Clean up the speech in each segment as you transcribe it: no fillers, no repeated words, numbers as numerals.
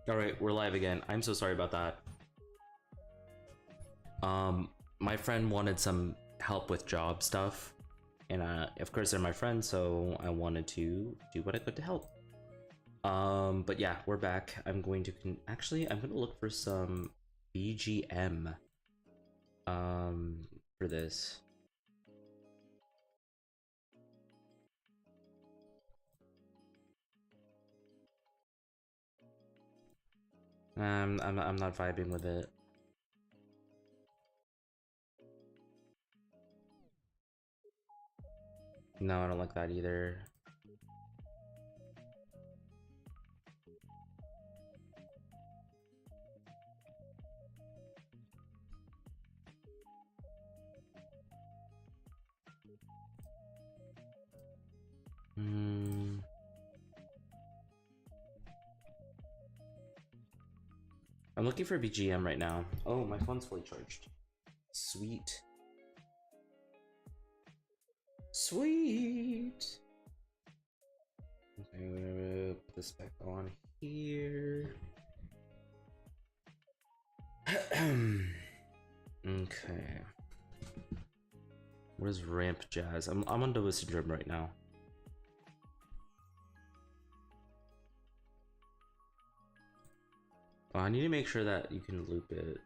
Alright, we're live again. I'm so sorry about that. My friend wanted some help with job stuff, and of course they're my friends, so I wanted to do what I could to help. But yeah, we're back. I'm going to actually I'm gonna look for some BGM for this. I'm not vibing with it. No, I don't like that either. I'm looking for BGM right now. Oh, my phone's fully charged. Sweet. Sweet. Okay, I'm gonna put this back on here. Okay. Where's ramp jazz? I'm on Dover syndrome right now. Oh, I need to make sure that you can loop it.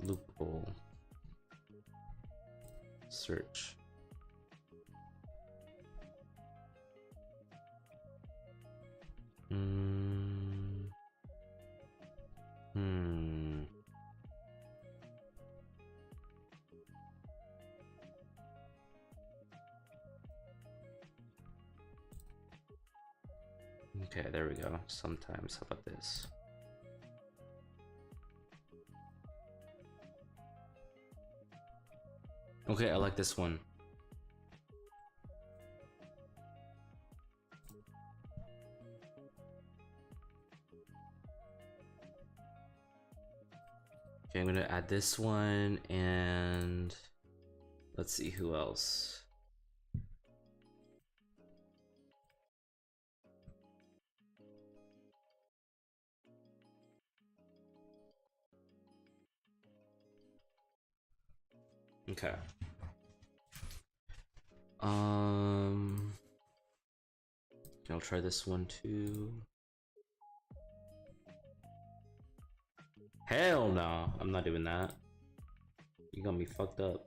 Loopable. Search. Okay, there we go. Sometimes, how about this? Okay, I like this one. Okay, I'm gonna add this one, and let's see who else. Okay. I'll try this one too. Hell no, I'm not doing that. You got me fucked up.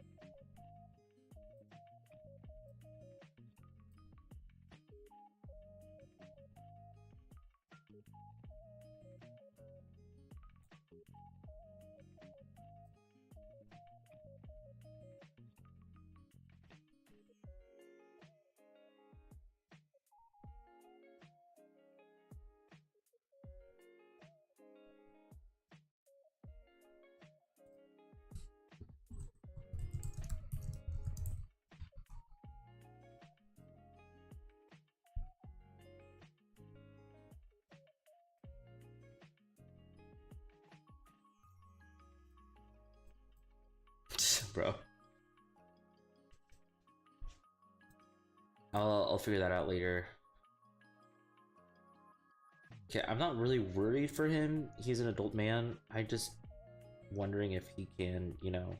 Bro. I'll figure that out later. Okay, I'm not really worried for him. He's an adult man. I just wondering if he can, you know.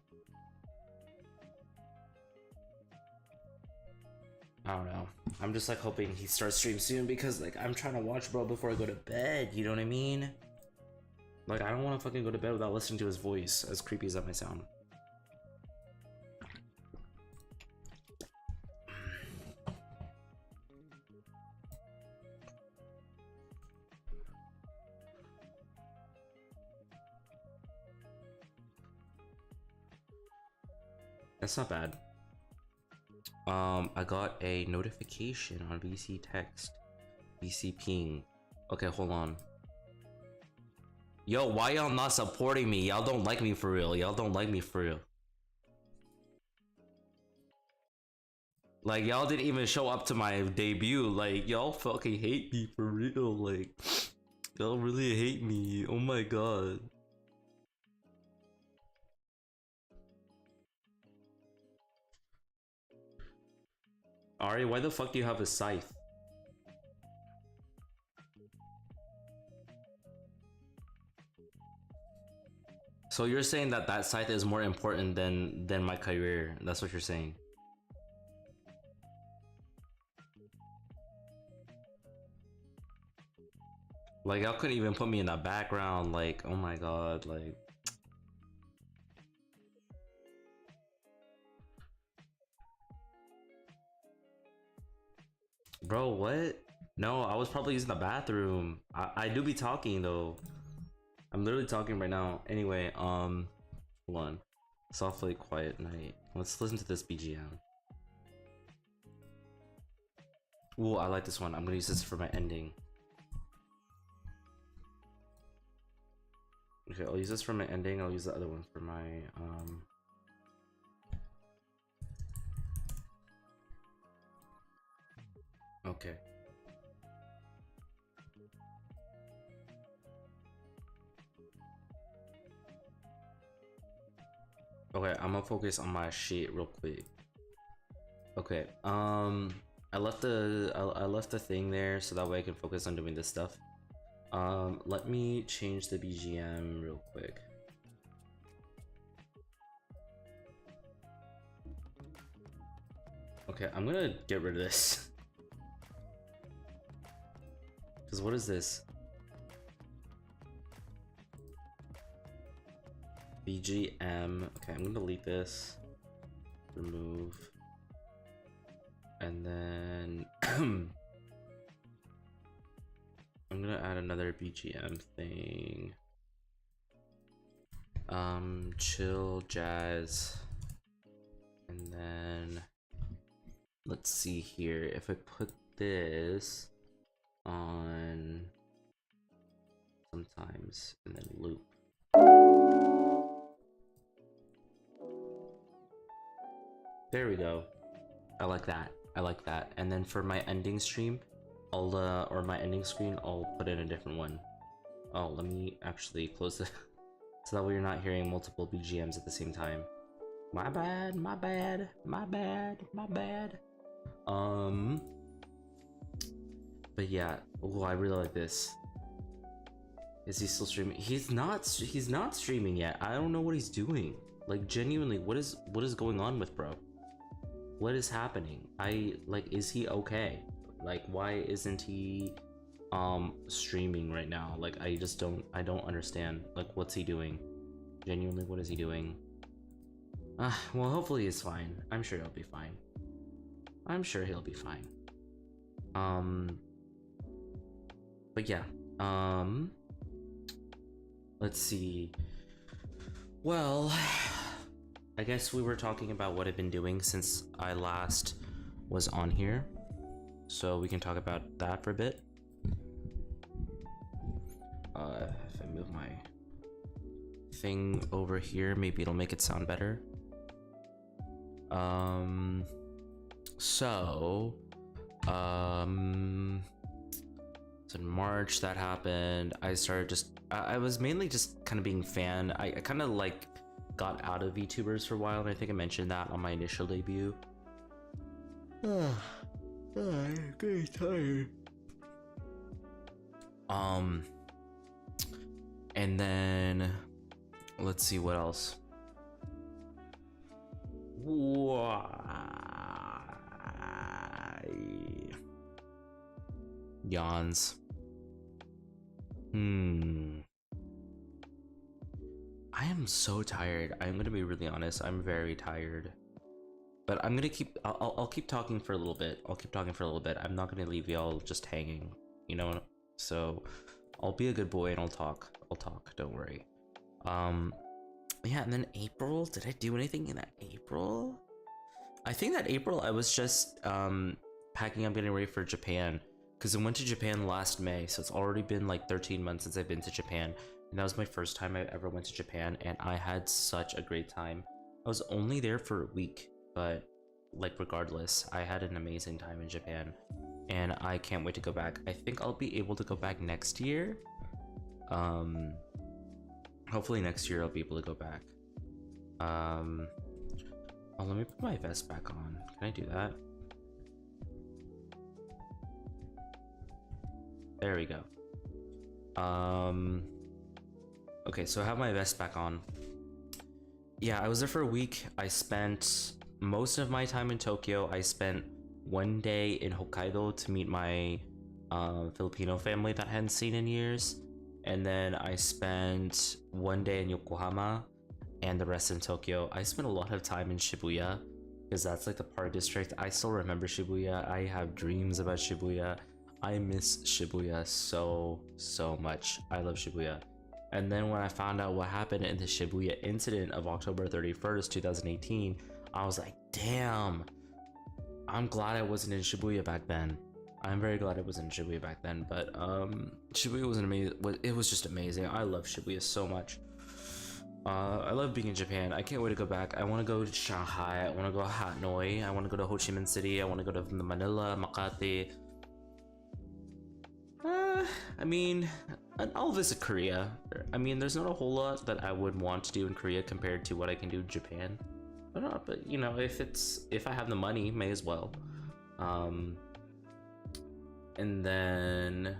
I don't know. I'm just like hoping he starts stream soon because like I'm trying to watch bro before I go to bed, you know what I mean? Like I don't want to fucking go to bed without listening to his voice, as creepy as that might sound. That's not bad. I got a notification on VC text. VC ping. Okay, hold on. Yo, why y'all not supporting me? Y'all don't like me for real. Y'all don't like me for real. Like, y'all didn't even show up to my debut. Like, y'all fucking hate me for real. Like, y'all really hate me. Oh my god. Ari, why the fuck do you have a scythe? So you're saying that that scythe is more important than my career? That's what you're saying? Like, y'all couldn't even put me in the background. Like, oh my god, like. Bro, what? No, I was probably using the bathroom. I do be talking though. I'm literally talking right now. Anyway, hold on. Softly Quiet Night. Let's listen to this BGM. Ooh, I like this one. I'm gonna use this for my ending. Okay, I'll use this for my ending. I'll use the other one for my okay. Okay, I'm gonna focus on my shit real quick. Okay, I left the thing there so that way I can focus on doing this stuff. Let me change the BGM real quick. Okay, I'm gonna get rid of this. Cause what is this? BGM. Okay, I'm gonna delete this. Remove. And then I'm gonna add another BGM thing. Chill jazz. And then let's see here. If I put this on sometimes and then loop. There we go. I like that. I like that. And then for my ending stream, I'll or my ending screen, I'll put in a different one. Oh, let me actually close it so that way you're not hearing multiple BGMs at the same time. My bad, my bad, my bad, my bad. But yeah, oh, I really like this. Is he still streaming? He's not streaming yet. I don't know what he's doing. Like, genuinely, what is going on with bro? What is happening? Is he okay? Like, why isn't he streaming right now? Like, I don't understand. Like, what's he doing? Genuinely, what is he doing? Well, hopefully he's fine. I'm sure he'll be fine. I'm sure he'll be fine. But yeah, let's see. Well, I guess we were talking about what I've been doing since I last was on here. So we can talk about that for a bit. If I move my thing over here, maybe it'll make it sound better. So in March that happened. I started I was mainly just kind of being fan. I kind of like got out of VTubers for a while, and I think I mentioned that on my initial debut. I'm getting tired. And then let's see what else. Why? Yawns. I am so tired. I'm gonna be really honest. I'm very tired. But I'm gonna I'll keep talking for a little bit. I'm not gonna leave y'all just hanging, you know? So I'll be a good boy and I'll talk. Don't worry. Yeah, and then April, did I do anything in that April? I think that April I was just packing up, getting ready for Japan, because I went to Japan last May, so it's already been like 13 months since I've been to Japan, and that was my first time I ever went to Japan, and I had such a great time. I was only there for a week, but like regardless, I had an amazing time in Japan, and I can't wait to go back. I think I'll be able to go back next year. Hopefully next year I'll be able to go back. Oh, let me put my vest back on. Can I do that? There we go. Okay, so I have my vest back on. Yeah, I was there for a week. I spent most of my time in Tokyo. I spent one day in Hokkaido to meet my Filipino family that I hadn't seen in years. And then I spent one day in Yokohama and the rest in Tokyo. I spent a lot of time in Shibuya because that's like the park district. I still remember Shibuya. I have dreams about Shibuya. I miss Shibuya so much. I love Shibuya. And then when I found out what happened in the Shibuya incident of October 31st, 2018, I was like, damn, I'm glad I wasn't in Shibuya back then. I'm very glad I was in Shibuya back then, but Shibuya was it was just amazing. I love Shibuya so much. I love being in Japan. I can't wait to go back. I want to go to Shanghai. I want to go to Hanoi. I want to go to Ho Chi Minh City. I want to go to Manila, Makati. I mean, I'll visit Korea. I mean, there's not a whole lot that I would want to do in Korea compared to what I can do in Japan. But you know, if I have the money, may as well. And then,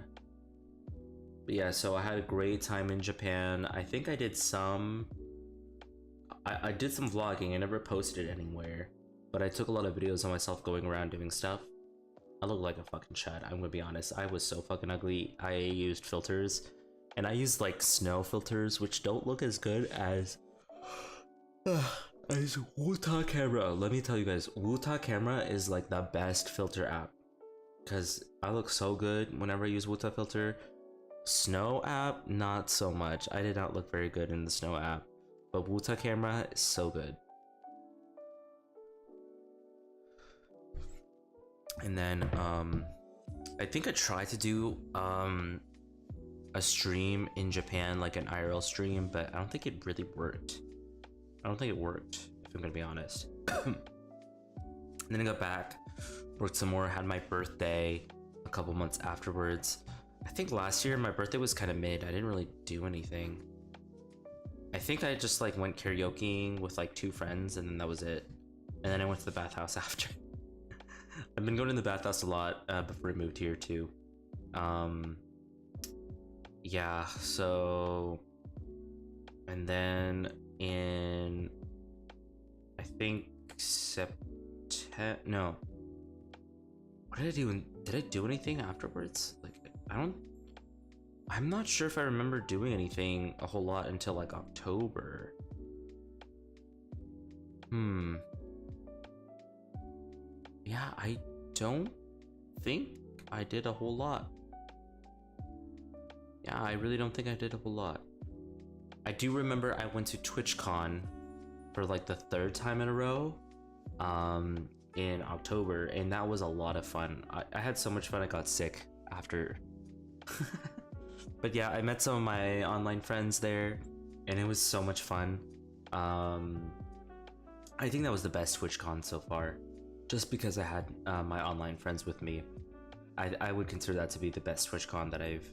yeah, so I had a great time in Japan. I think I did some. I did some vlogging. I never posted it anywhere, but I took a lot of videos of myself going around doing stuff. I look like a fucking chad, I'm gonna be honest. I was so fucking ugly. I used filters, and I used like snow filters, which don't look as good as Wuta Camera. Let me tell you guys, Wuta Camera is like the best filter app, because I look so good whenever I use Wuta filter. Snow app, not so much. I did not look very good in the snow app, but Wuta Camera is so good. And then I think I tried to do a stream in Japan, like an IRL stream, but I don't think it really worked. I don't think it worked, if I'm gonna be honest. And then I got back, worked some more, had my birthday a couple months afterwards. I think last year my birthday was kind of mid. I didn't really do anything. I think I just like went karaokeing with like 2 friends, and then that was it. And then I went to the bathhouse after. I've been going to the bathhouse a lot before I moved here too. Yeah, so, and then in, I think September, no, what did I do? Did I do anything afterwards? Like, I'm not sure if I remember doing anything a whole lot until like October. Yeah, I don't think I did a whole lot. Yeah, I really don't think I did a whole lot. I do remember I went to TwitchCon for like the 3rd time in a row in October, and that was a lot of fun. I had so much fun I got sick after. But yeah, I met some of my online friends there, and it was so much fun. I think that was the best TwitchCon so far, just because I had my online friends with me. I would consider that to be the best TwitchCon that I've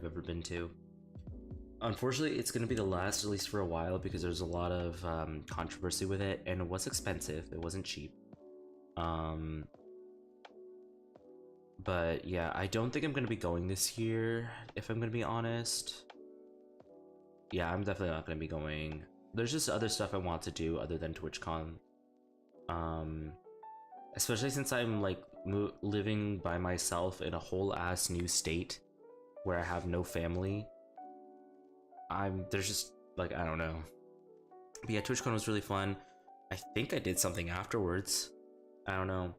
ever been to. Unfortunately, it's gonna be the last, at least for a while, because there's a lot of controversy with it, and it was expensive. It wasn't cheap. But yeah, I don't think I'm gonna be going this year, if I'm gonna be honest. Yeah, I'm definitely not gonna be going. There's just other stuff I want to do other than TwitchCon. Especially since I'm like living by myself in a whole ass new state where I have no family. There's just like, I don't know. But yeah, TwitchCon was really fun. I think I did something afterwards. I don't know.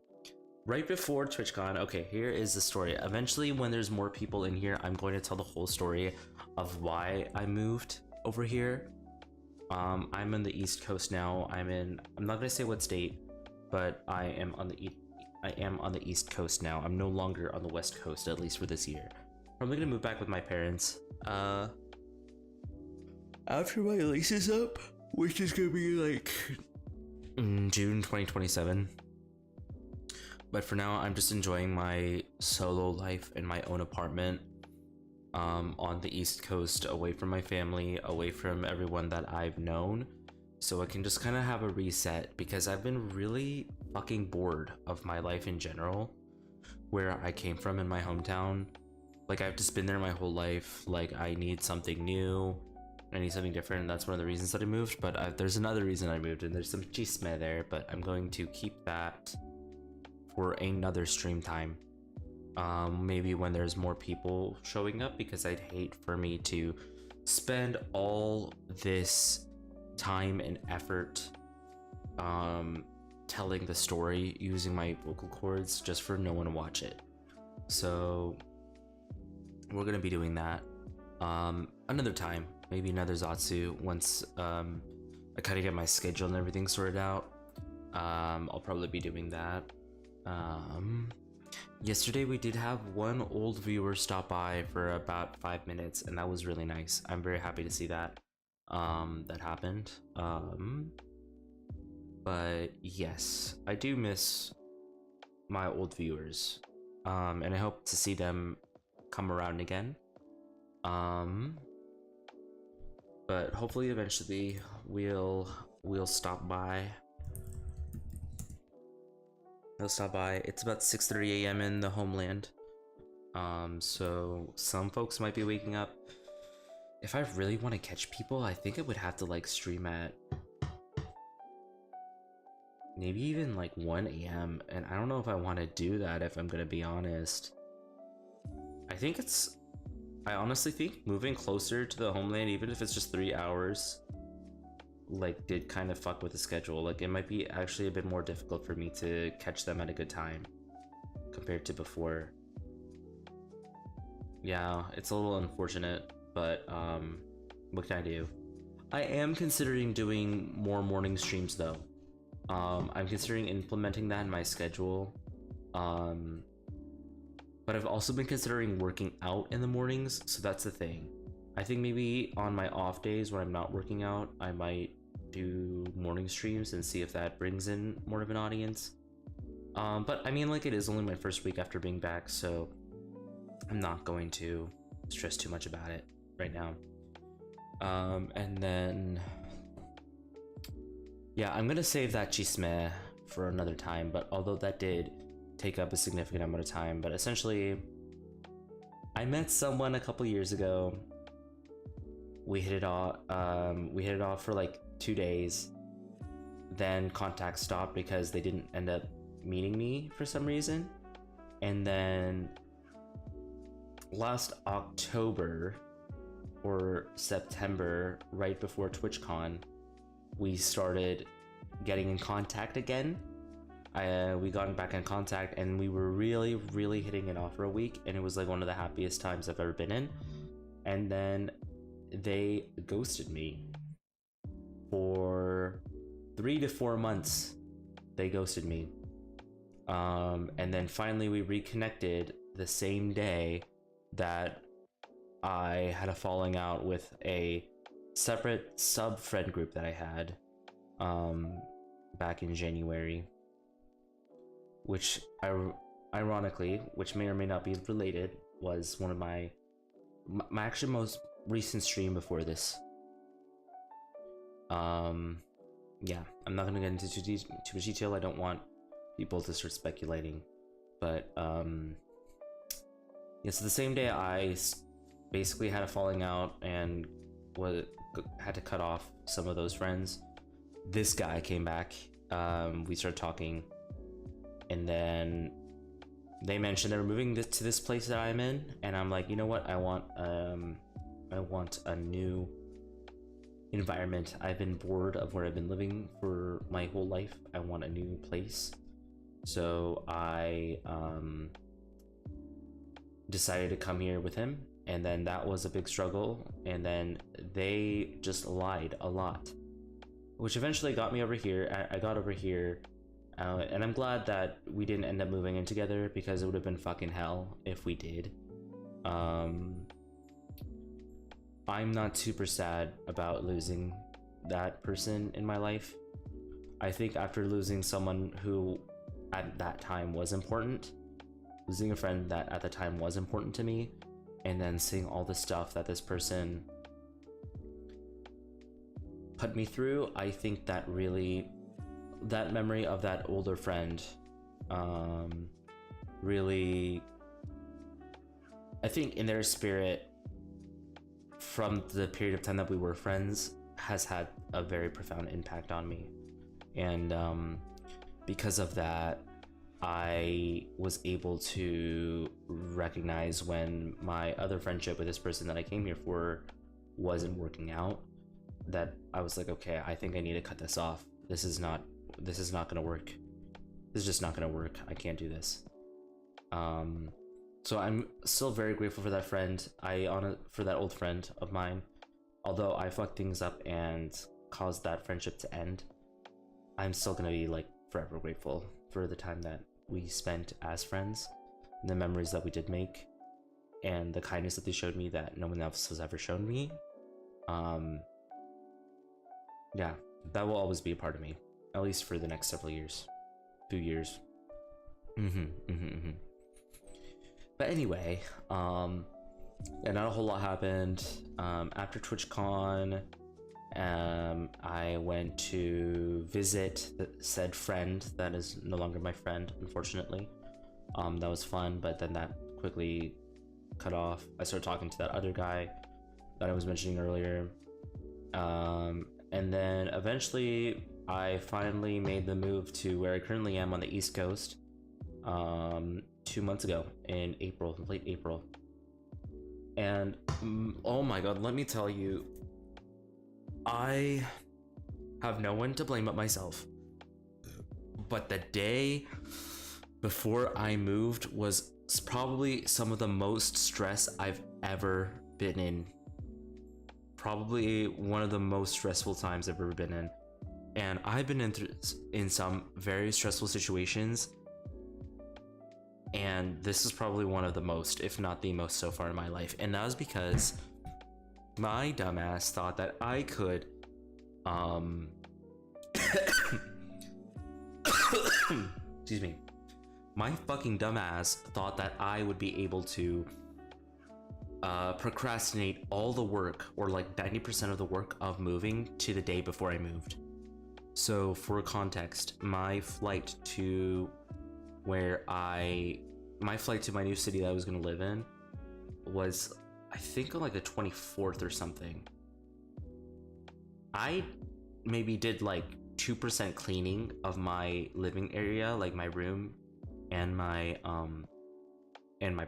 Right before TwitchCon, okay, here is the story. Eventually, when there's more people in here, I'm going to tell the whole story of why I moved over here. I'm in the East Coast now. I'm not gonna say what state, but I am on the East Coast now. I'm no longer on the West Coast, at least for this year. Probably gonna move back with my parents after my lease is up, which is gonna be like June 2027. But for now, I'm just enjoying my solo life in my own apartment on the East Coast, away from my family, away from everyone that I've known, so I can just kind of have a reset, because I've been really fucking bored of my life in general, where I came from in my hometown. Like I've just been there my whole life. Like I need something new. I need something different. And that's one of the reasons that I moved. But there's another reason I moved, and there's some chisme there. But I'm going to keep that for another stream time. Maybe when there's more people showing up, because I'd hate for me to spend all this time and effort telling the story using my vocal cords just for no one to watch it. So we're gonna be doing that another time, maybe another Zatsu, once I kind of get my schedule and everything sorted out. I'll probably be doing that. Yesterday we did have one old viewer stop by for about 5 minutes, and that was really nice. I'm very happy to see that that happened. But yes, I do miss my old viewers, and I hope to see them come around again. But hopefully eventually we'll stop by. They'll stop by. It's about 6:30 a.m. in the homeland. So some folks might be waking up. If I really want to catch people, I think I would have to like stream at maybe even like 1 a.m. and I don't know if I want to do that, if I'm gonna be honest. I honestly think moving closer to the homeland, even if it's just 3 hours, like did kind of fuck with the schedule. Like it might be actually a bit more difficult for me to catch them at a good time compared to before. Yeah, it's a little unfortunate, but what can I do? I am considering doing more morning streams though. I'm considering implementing that in my schedule. But I've also been considering working out in the mornings, so that's the thing. I think maybe on my off days when I'm not working out, I might do morning streams and see if that brings in more of an audience. But I mean, like, it is only my first week after being back, so I'm not going to stress too much about it right now. And then yeah, I'm gonna save that chisme for another time, but although that did take up a significant amount of time, but essentially I met someone a couple years ago. We hit it off for like 2 days, then contact stopped because they didn't end up meeting me for some reason. And then last October or September, right before TwitchCon, we started getting in contact again. We got back in contact and we were really hitting it off for a week, and it was like one of the happiest times I've ever been in. And then they ghosted me for 3 to 4 months. They ghosted me. And then finally we reconnected the same day that I had a falling out with a separate sub friend group that I had back in January, which ironically, which may or may not be related, was one of my actually most recent stream before this. Yeah, I'm not gonna get into too much detail. I don't want people to start speculating, but yeah, so the same day I basically had a falling out and had to cut off some of those friends, this guy came back. We started talking, and then they mentioned they were moving to this place that I'm in, and I'm like, you know what, I want a new environment. I've been bored of where I've been living for my whole life. I want a new place. So I decided to come here with him, and then that was a big struggle, and then they just lied a lot, which eventually got me over here. I got over here, and I'm glad that we didn't end up moving in together, because it would have been fucking hell if we did. I'm not super sad about losing that person in my life. I think after losing someone who at that time was important, losing a friend that at the time was important to me, and then seeing all the stuff that this person put me through, I think that that memory of that older friend really I think in their spirit, from the period of time that we were friends, has had a very profound impact on me. And because of that, I was able to recognize when my other friendship with this person that I came here for wasn't working out, that I was like, okay, I think I need to cut this off. This is not gonna work. This is just not gonna work. I can't do this. So I'm still very grateful for that friend. For that old friend of mine. Although I fucked things up and caused that friendship to end, I'm still gonna be like forever grateful for the time that we spent as friends, and the memories that we did make, and the kindness that they showed me that no one else has ever shown me. Yeah, that will always be a part of me, at least for the next several years, few years. But anyway, yeah, not a whole lot happened. After TwitchCon, I went to visit said friend that is no longer my friend, unfortunately. That was fun, but then that quickly cut off. I started talking to that other guy that I was mentioning earlier. And then eventually I finally made the move to where I currently am on the East Coast 2 months ago in April, late April. And oh my god, let me tell you, I have no one to blame but myself. But the day before I moved was probably some of the most stress I've ever been in. Probably one of the most stressful times I've ever been in. And I've been in some very stressful situations, and this is probably one of the most, if not the most, so far in my life. And that was because my dumbass thought that I could excuse me, my fucking dumbass thought that I would be able to procrastinate all the work, or like 90% of the work of moving, to the day before I moved. So for context, my flight to my flight to my new city that I was gonna live in was, I think, on like the 24th or something. I maybe did like 2% cleaning of my living area, like my room and my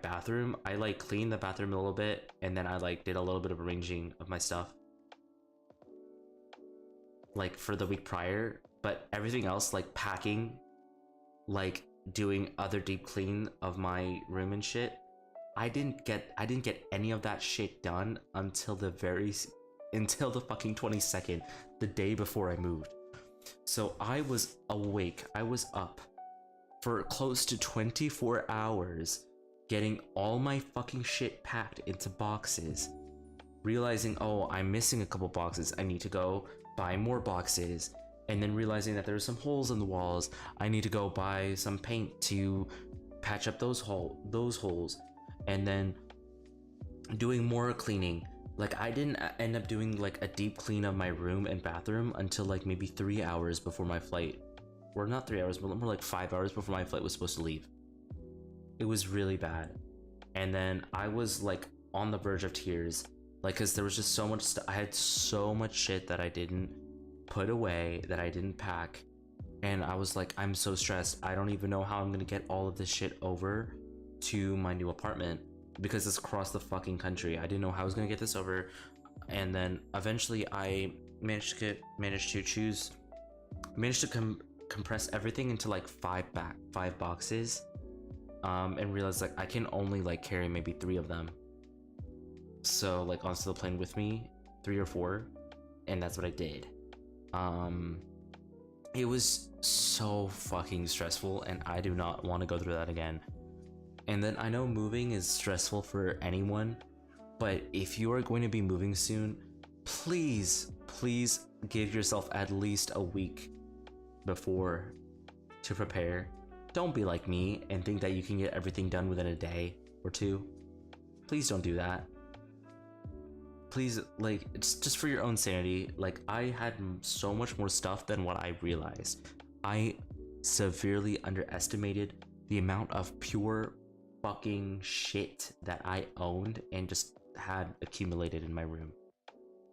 bathroom. I like cleaned the bathroom a little bit, and then I like did a little bit of arranging of my stuff like for the week prior, but everything else, like packing, like doing other deep clean of my room and shit, I didn't get any of that shit done until the fucking 22nd, the day before I moved. So I was awake, I was up for close to 24 hours getting all my fucking shit packed into boxes, realizing, oh, I'm missing a couple boxes, I need to go buy more boxes, and then realizing that there's some holes in the walls, I need to go buy some paint to patch up those holes, and then doing more cleaning. Like, I didn't end up doing like a deep clean of my room and bathroom until like maybe 3 hours before my flight, or not 3 hours, but more like 5 hours before my flight was supposed to leave. It was really bad. And then I was like on the verge of tears, like, because there was just so much I had so much shit that I didn't put away, that I didn't pack, and I was like, I'm so stressed. I don't even know how I'm gonna get all of this shit over to my new apartment, because it's across the fucking country. I didn't know how I was gonna get this over. And then eventually I managed to compress everything into like five boxes, and realized like I can only like carry maybe 3 of them, so like onto the plane with me, 3 or 4, and that's what I did. It was so fucking stressful, and I do not want to go through that again. And then I know moving is stressful for anyone, but if you are going to be moving soon, please give yourself at least a week before to prepare. Don't be like me and think that you can get everything done within a day or 2. Please don't do that. Please, like, it's just for your own sanity. Like, I had so much more stuff than what I realized. I severely underestimated the amount of pure fucking shit that I owned and just had accumulated in my room.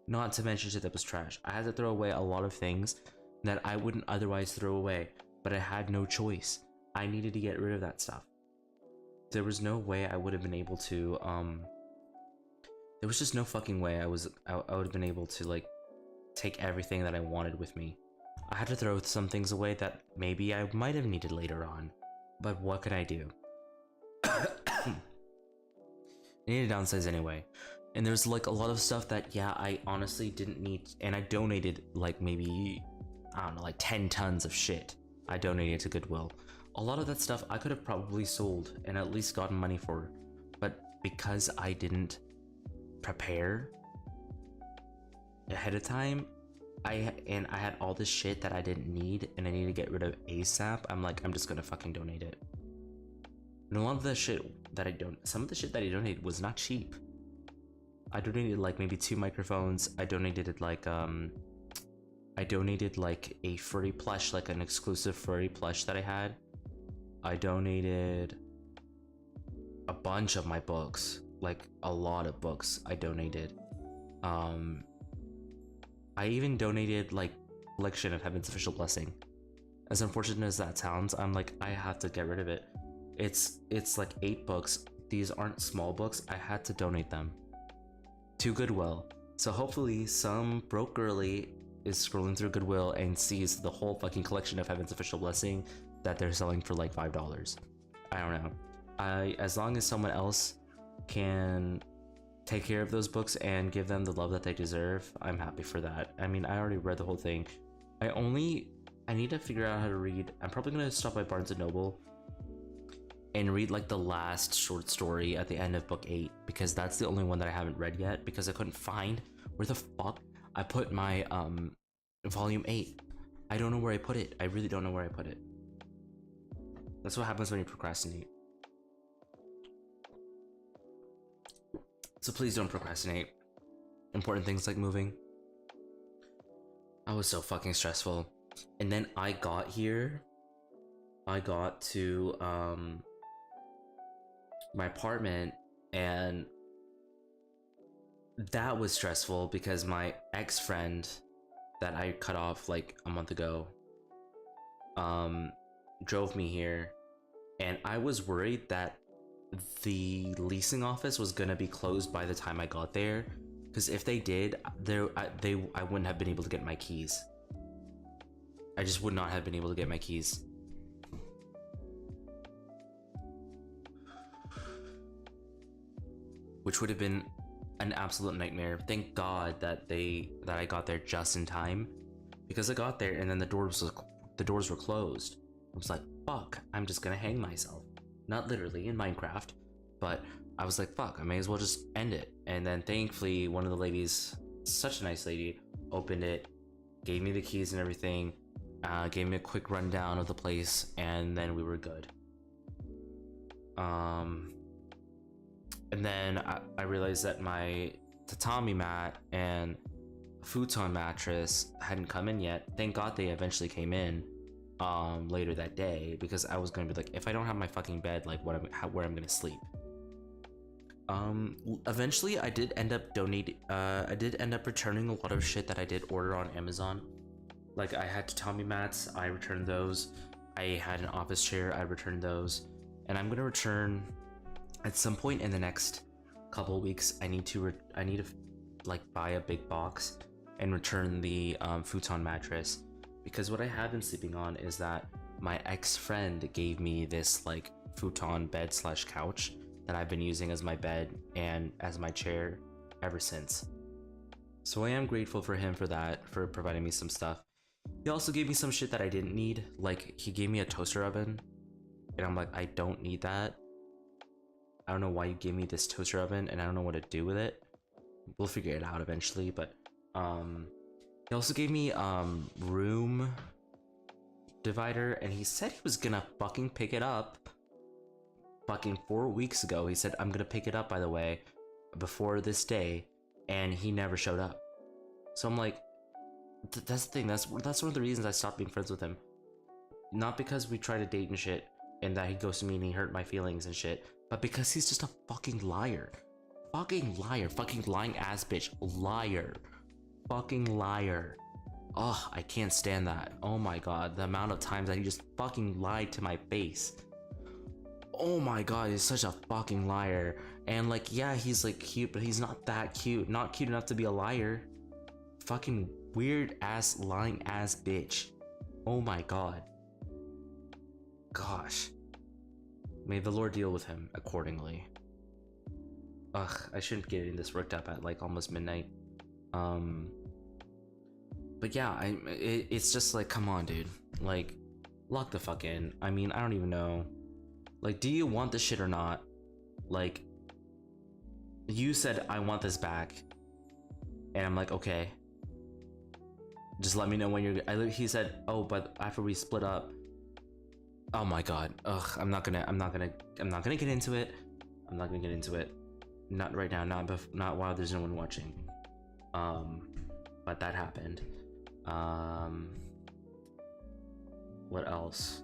Not to mention shit that was trash. I had to throw away a lot of things that I wouldn't otherwise throw away, but I had no choice. I needed to get rid of that stuff. There was no way I would have been able to, there was just no fucking way I would have been able to, like, take everything that I wanted with me. I had to throw some things away that maybe I might have needed later on, but what could I do? I needed to downsize anyway. And there's like a lot of stuff that, yeah, I honestly didn't need, and I donated like maybe, I don't know, like 10 tons of shit. I donated to Goodwill. A lot of that stuff I could have probably sold and at least gotten money for, but because I didn't prepare ahead of time, I had all this shit that I didn't need and I need to get rid of ASAP. I'm like, I'm just gonna fucking donate it. And a lot of the shit that some of the shit that I donated was not cheap. I donated like maybe 2 microphones. I donated like a furry plush, like an exclusive furry plush that I had. I donated a bunch of my books, like a lot of books I donated. I even donated like collection of Heaven's Official Blessing. As unfortunate as that sounds, I'm like, I have to get rid of it. It's like 8 books. These aren't small books. I had to donate them to Goodwill. So hopefully some broke girly is scrolling through Goodwill and sees the whole fucking collection of Heaven's Official Blessing that they're selling for like $5. I don't know. As long as someone else can take care of those books and give them the love that they deserve, I'm happy for that. I mean, I already read the whole thing. I need to figure out how to read. I'm probably gonna stop by Barnes & Noble and read like the last short story at the end of book 8, because that's the only one that I haven't read yet, because I couldn't find where the fuck I put my volume 8. I don't know where I put it. I really don't know where I put it. That's what happens when you procrastinate. So please don't procrastinate. Important things like moving. I was so fucking stressful. And then I got here. I got to my apartment, and that was stressful because my ex-friend that I cut off like a month ago drove me here, and I was worried that the leasing office was gonna be closed by the time I got there, because if they did, I wouldn't have been able to get my keys. I just would not have been able to get my keys. Which would have been an absolute nightmare. Thank God that I got there just in time, because I got there and then the doors were closed. I was like, fuck, I'm just gonna hang myself. Not literally in Minecraft, but I was like, fuck, I may as well just end it. And then thankfully one of the ladies, such a nice lady, opened it, gave me the keys and everything, gave me a quick rundown of the place, and then we were good. And then I realized that my tatami mat and futon mattress hadn't come in yet. Thank God they eventually came in later that day, because I was gonna be like, if I don't have my fucking bed, like where I'm gonna sleep. Eventually I did end up returning a lot of shit that I did order on Amazon. Like I had tatami mats, I returned those. I had an office chair, I returned those. And I'm gonna return at some point in the next couple weeks. I need to like buy a big box and return the futon mattress, because what I have been sleeping on is that my ex-friend gave me this like futon bed slash couch that I've been using as my bed and as my chair ever since. So I am grateful for him for that, for providing me some stuff. He also gave me some shit that I didn't need. Like he gave me a toaster oven, and I'm like, I don't need that. I don't know why you gave me this toaster oven, and I don't know what to do with it. We'll figure it out eventually, but he also gave me room divider, and he said he was gonna fucking pick it up fucking 4 weeks ago. He said, I'm gonna pick it up, by the way, before this day, and he never showed up. So I'm like, that's the thing, that's one of the reasons I stopped being friends with him. Not because we try to date and shit, and that he ghosted me and he hurt my feelings and shit, but because he's just a fucking liar. Fucking liar. Fucking lying ass bitch. Liar. Fucking liar. Oh, I can't stand that. Oh my god, the amount of times that he just fucking lied to my face. Oh my god, he's such a fucking liar. And like, yeah, he's like cute, but he's not that cute. Not cute enough to be a liar. Fucking weird ass lying ass bitch. Oh my god. Gosh. May the Lord deal with him accordingly. Ugh, I shouldn't get this worked up at like almost midnight. But yeah, it's just like, come on, dude. Like, lock the fuck in. I mean, I don't even know. Like, do you want this shit or not? Like, you said I want this back, and I'm like, okay. Just let me know when you're. He said, oh, but after we split up. Oh my god. Ugh, I'm not gonna get into it. I'm not gonna get into it. Not right now. Not while there's no one watching. But that happened. What else?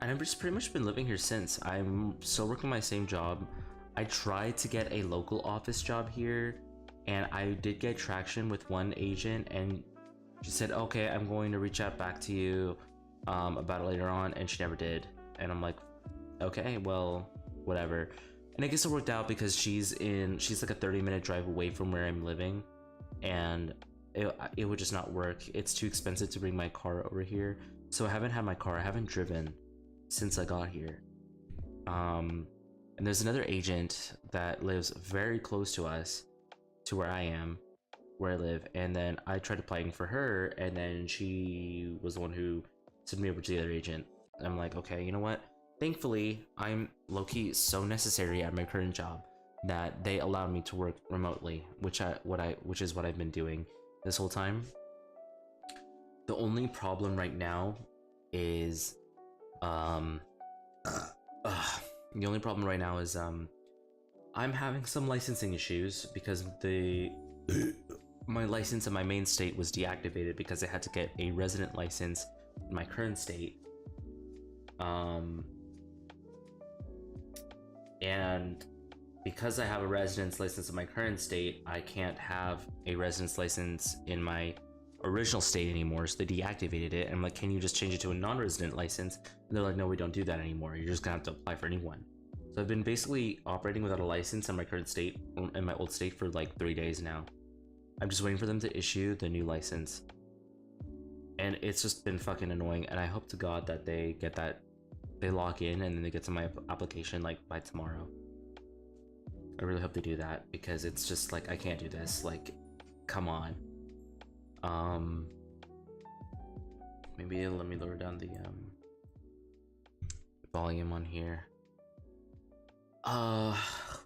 And I've just pretty much been living here since. I'm still working my same job. I tried to get a local office job here, and I did get traction with one agent, and she said, okay, I'm going to reach out back to you about it later on, and she never did. And I'm like, okay, well, whatever. And I guess it worked out because she's like a 30-minute drive away from where I'm living, and it would just not work. It's too expensive to bring my car over here, so I haven't had my car. I haven't driven since I got here. And there's another agent that lives very close to us, to where I am, where I live, and then I tried applying for her, and then she was the one who sent me over to the other agent. I'm like, okay, you know what? Thankfully, I'm low-key so necessary at my current job that they allowed me to work remotely, which is what I've been doing this whole time. The only problem right now is the only problem right now is I'm having some licensing issues because my license in my main state was deactivated because I had to get a resident license in my current state. And because I have a residence license in my current state, I can't have a residence license in my original state anymore, so they deactivated it. And I'm like, can you just change it to a non-resident license? And they're like, no, we don't do that anymore. You're just gonna have to apply for a new one. So I've been basically operating without a license in my current state, in my old state, for like 3 days now. I'm just waiting for them to issue the new license. And it's just been fucking annoying, and I hope to God that they get that, they log in and then they get to my application like by tomorrow. I really hope they do that, because it's just like, I can't do this. Like, come on. Maybe let me lower down the volume on here.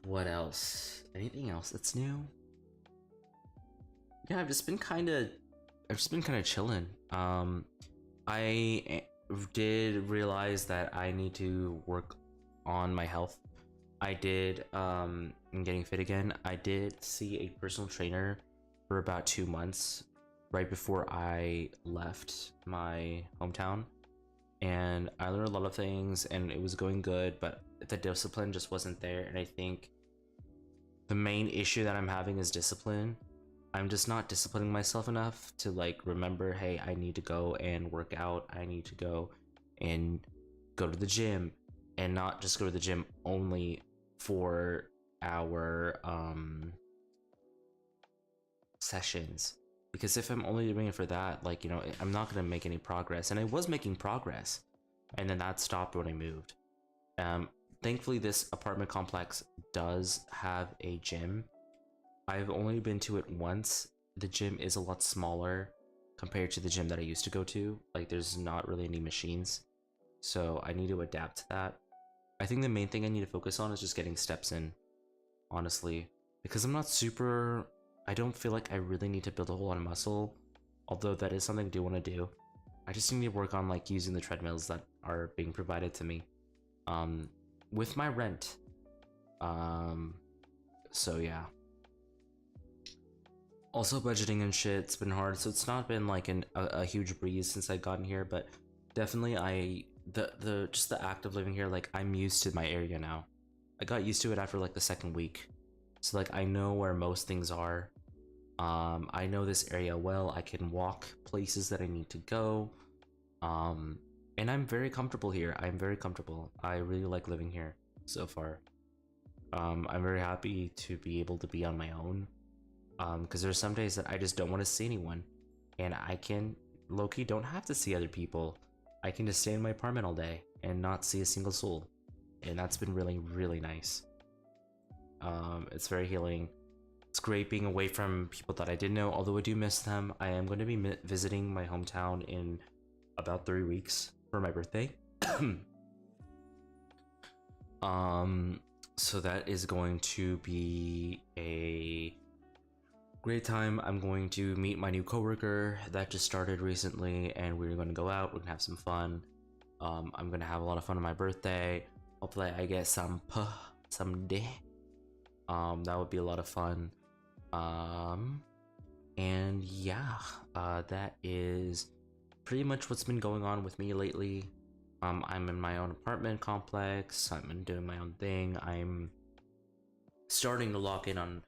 What else? Anything else that's new? Yeah, I've just been kind of chilling. I did realize that I need to work on my health. I did I'm getting fit again. I did see a personal trainer for about 2 months right before I left my hometown, and I learned a lot of things and it was going good, but the discipline just wasn't there. And I think the main issue that I'm having is discipline. I'm just not disciplining myself enough to like remember, hey, I need to go and work out. I need to go to the gym, and not just go to the gym only for our sessions. Because if I'm only doing it for that, like, you know, I'm not gonna make any progress. And I was making progress, and then that stopped when I moved. Thankfully, this apartment complex does have a gym. I've only been to it once. The gym is a lot smaller compared to the gym that I used to go to. Like, there's not really any machines, so I need to adapt to that. I think the main thing I need to focus on is just getting steps in, honestly, because I don't feel like I really need to build a whole lot of muscle, although that is something I do want to do. I just need to work on like using the treadmills that are being provided to me with my rent. So yeah. Also, budgeting and shit, it's been hard, so it's not been like a huge breeze since I've gotten here, but definitely just the act of living here, like, I'm used to my area now. I got used to it after like the second week. So like I know where most things are. I know this area well. I can walk places that I need to go. And I'm very comfortable here. I'm very comfortable. I really like living here so far. I'm very happy to be able to be on my own. Because there's some days that I just don't want to see anyone. And I can, low-key, don't have to see other people. I can just stay in my apartment all day and not see a single soul. And that's been really, really nice. It's very healing. It's great being away from people that I didn't know, although I do miss them. I am going to be visiting my hometown in about 3 weeks for my birthday. So that is going to be a great time. I'm going to meet my new coworker that just started recently, and we're going to go out. We're going to have some fun. I'm going to have a lot of fun on my birthday. Hopefully I get some someday. That would be a lot of fun. And yeah, that is pretty much what's been going on with me lately. I'm in my own apartment complex. I'm doing my own thing. I'm starting to lock in on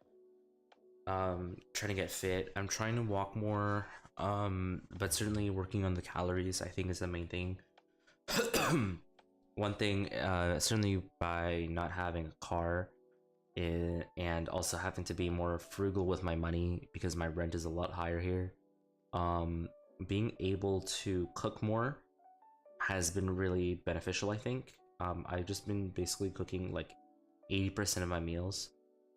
trying to get fit. I'm trying to walk more, but certainly working on the calories I think is the main thing. One thing, certainly by not having a car and also having to be more frugal with my money because my rent is a lot higher here, being able to cook more has been really beneficial, I think. I've just been basically cooking like 80% of my meals,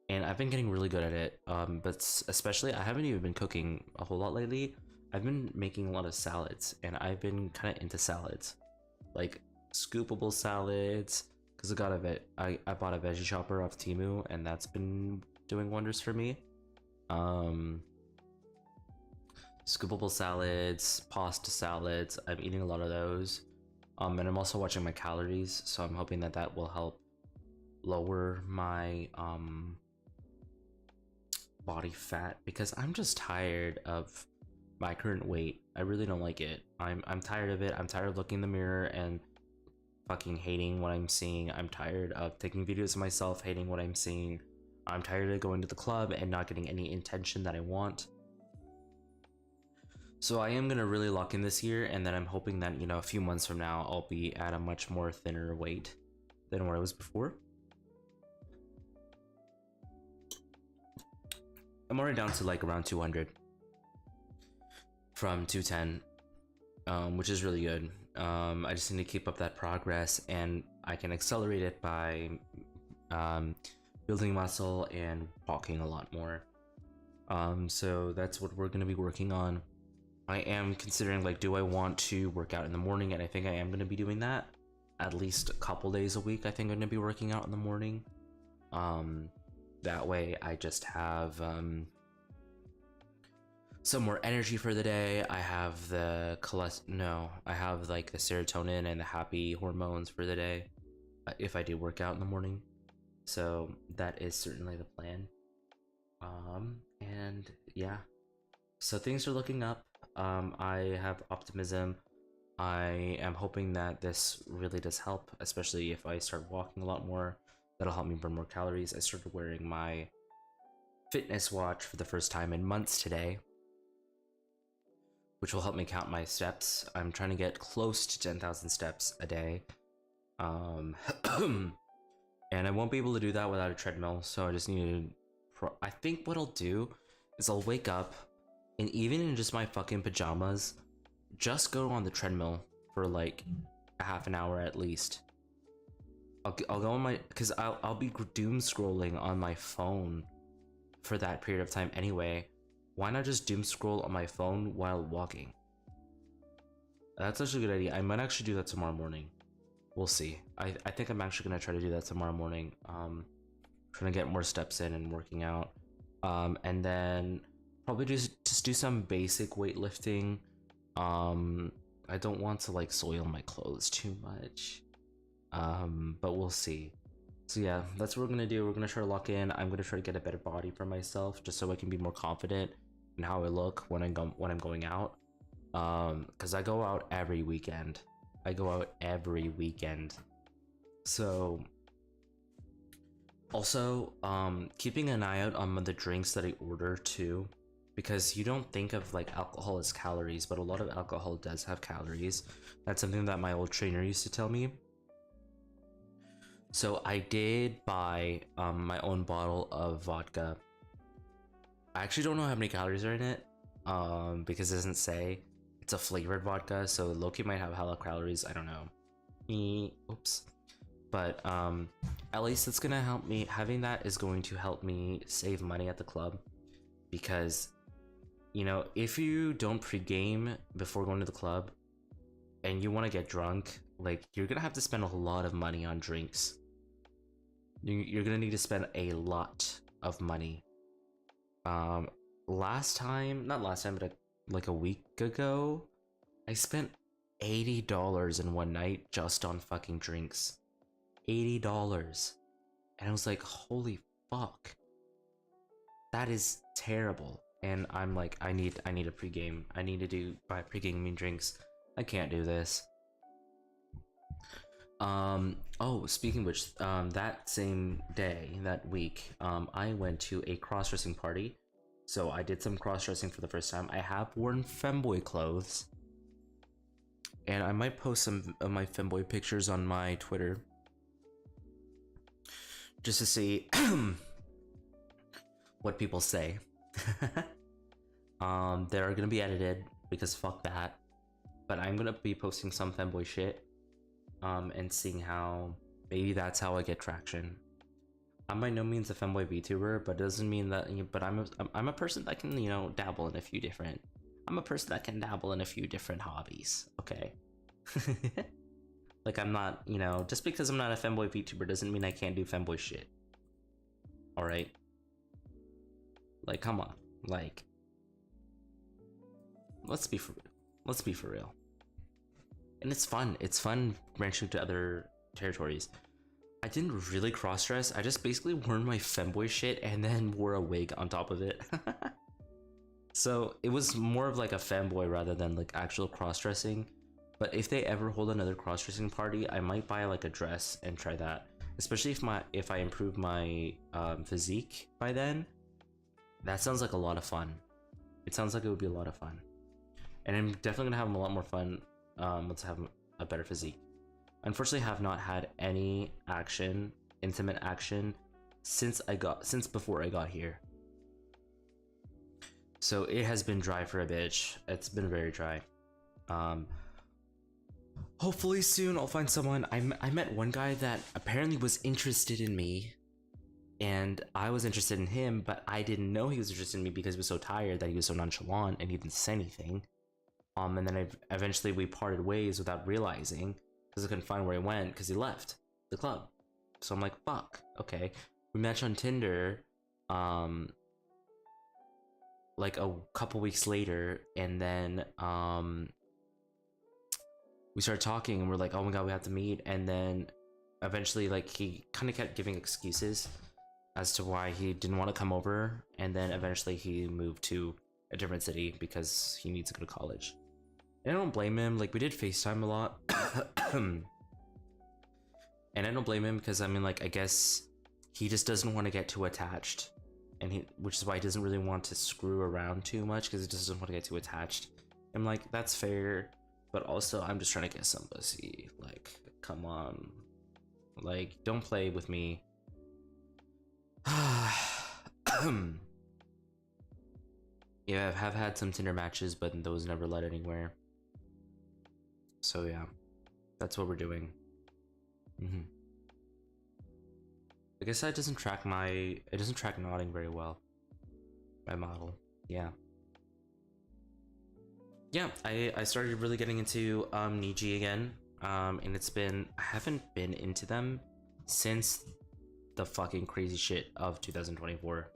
and I've been getting really good at it. But especially, I haven't even been cooking a whole lot lately. I've been making a lot of salads, and I've been kind of into salads, like scoopable salads, because I bought a veggie chopper off Temu, and that's been doing wonders for me. Scoopable salads, pasta salads, I'm eating a lot of those. And I'm also watching my calories, so I'm hoping that that will help lower my body fat, because I'm just tired of my current weight. I really don't like it. I'm tired of it. I'm tired of looking in the mirror and fucking hating what I'm seeing. I'm tired of taking videos of myself hating what I'm seeing. I'm tired of going to the club and not getting any attention that I want. So I am gonna really lock in this year, and then I'm hoping that, you know, a few months from now I'll be at a much more thinner weight than where I was before. I'm already down to like around 200 from 210, which is really good. I just need to keep up that progress, and I can accelerate it by building muscle and walking a lot more. So that's what we're going to be working on. I am considering, like, do I want to work out in the morning? And I think I am going to be doing that at least a couple days a week. I think I'm going to be working out in the morning. That way I just have some more energy for the day. I have the I have like the serotonin and the happy hormones for the day if I do work out in the morning. So that is certainly the plan. And yeah, so things are looking up. I have optimism. I am hoping that this really does help, especially if I start walking a lot more. That'll help me burn more calories. I started wearing my fitness watch for the first time in months today, which will help me count my steps. I'm trying to get close to 10,000 steps a day. And I won't be able to do that without a treadmill, so I just need to... I think what I'll do is I'll wake up, and even in just my fucking pajamas, just go on the treadmill for like a half an hour at least. I'll go on my... because I'll be doom scrolling on my phone for that period of time anyway. Why not just doom scroll on my phone while walking? That's actually a good idea. I might actually do that tomorrow morning. We'll see. I think I'm actually gonna try to do that tomorrow morning. Trying to get more steps in and working out. And then probably just do some basic weightlifting. I don't want to like soil my clothes too much. But we'll see. So yeah, that's what we're gonna do. We're gonna try to lock in. I'm gonna try to get a better body for myself, just so I can be more confident in how I look when I'm going out. Because I go out every weekend. So Also, keeping an eye out on the drinks that I order too, because you don't think of like alcohol as calories, but a lot of alcohol does have calories. That's something that my old trainer used to tell me. So I did buy my own bottle of vodka. I actually don't know how many calories are in it, because it doesn't say. It's a flavored vodka, so Loki might have hella calories. I don't know. Oops. But at least it's gonna help me. Having that is going to help me save money at the club, because you know, if you don't pregame before going to the club and you want to get drunk, like, you're gonna have to spend a lot of money on drinks. You're gonna need to spend a lot of money. Last time, not last time, but like a week ago, I spent $80 in one night just on fucking drinks. $80. And I was like, holy fuck. That is terrible. And I'm like, I need a pregame. I need to buy pre-gaming drinks. I can't do this. Oh, speaking of which, that same day, that week, I went to a cross-dressing party. So I did some cross-dressing for the first time. I have worn femboy clothes. And I might post some of my femboy pictures on my Twitter, just to see what people say. They are gonna be edited, because fuck that. But I'm gonna be posting some femboy shit, and seeing how maybe that's how I get traction. I'm by no means a femboy VTuber, but it doesn't mean that. But I'm a person that can, you know, dabble in a few different. I'm a person that can dabble in a few different hobbies. Okay. Like, I'm not, you know, just because I'm not a femboy VTuber doesn't mean I can't do femboy shit. Alright? Like, come on. Like, let's be for real. Let's be for real. And it's fun. It's fun branching to other territories. I didn't really cross-dress. I just basically wore my femboy shit and then wore a wig on top of it. So it was more of like a femboy rather than like actual cross-dressing. But if they ever hold another cross-dressing party, I might buy like a dress and try that. Especially if I improve my physique by then. That sounds like a lot of fun. It sounds like it would be a lot of fun. And I'm definitely gonna have a lot more fun once I have a better physique. Unfortunately, I have not had any action, intimate action, since before I got here. So it has been dry for a bitch. It's been very dry. Hopefully soon I'll find someone. I met one guy that apparently was interested in me, and I was interested in him, but I didn't know he was interested in me because he was so tired that he was so nonchalant and he didn't say anything. And then eventually we parted ways without realizing, because I couldn't find where he went because he left the club. So I'm like, fuck, okay. We matched on Tinder, like a couple weeks later, and then we started talking and we're like, oh my god, we have to meet. And then eventually, like, he kind of kept giving excuses as to why he didn't want to come over, and then eventually he moved to a different city because he needs to go to college. And I don't blame him. Like, we did FaceTime a lot. And I don't blame him because, I mean, like, I guess he just doesn't want to get too attached, and which is why he doesn't really want to screw around too much, because he just doesn't want to get too attached. I'm like, that's fair, but also I'm just trying to get some pussy. Like, come on, like, don't play with me. Yeah, I have had some Tinder matches, but those never led anywhere. So yeah, that's what we're doing. I guess that doesn't track it doesn't track nodding very well. My model, yeah. Yeah, I started really getting into Niji again, and I haven't been into them since the fucking crazy shit of 2024.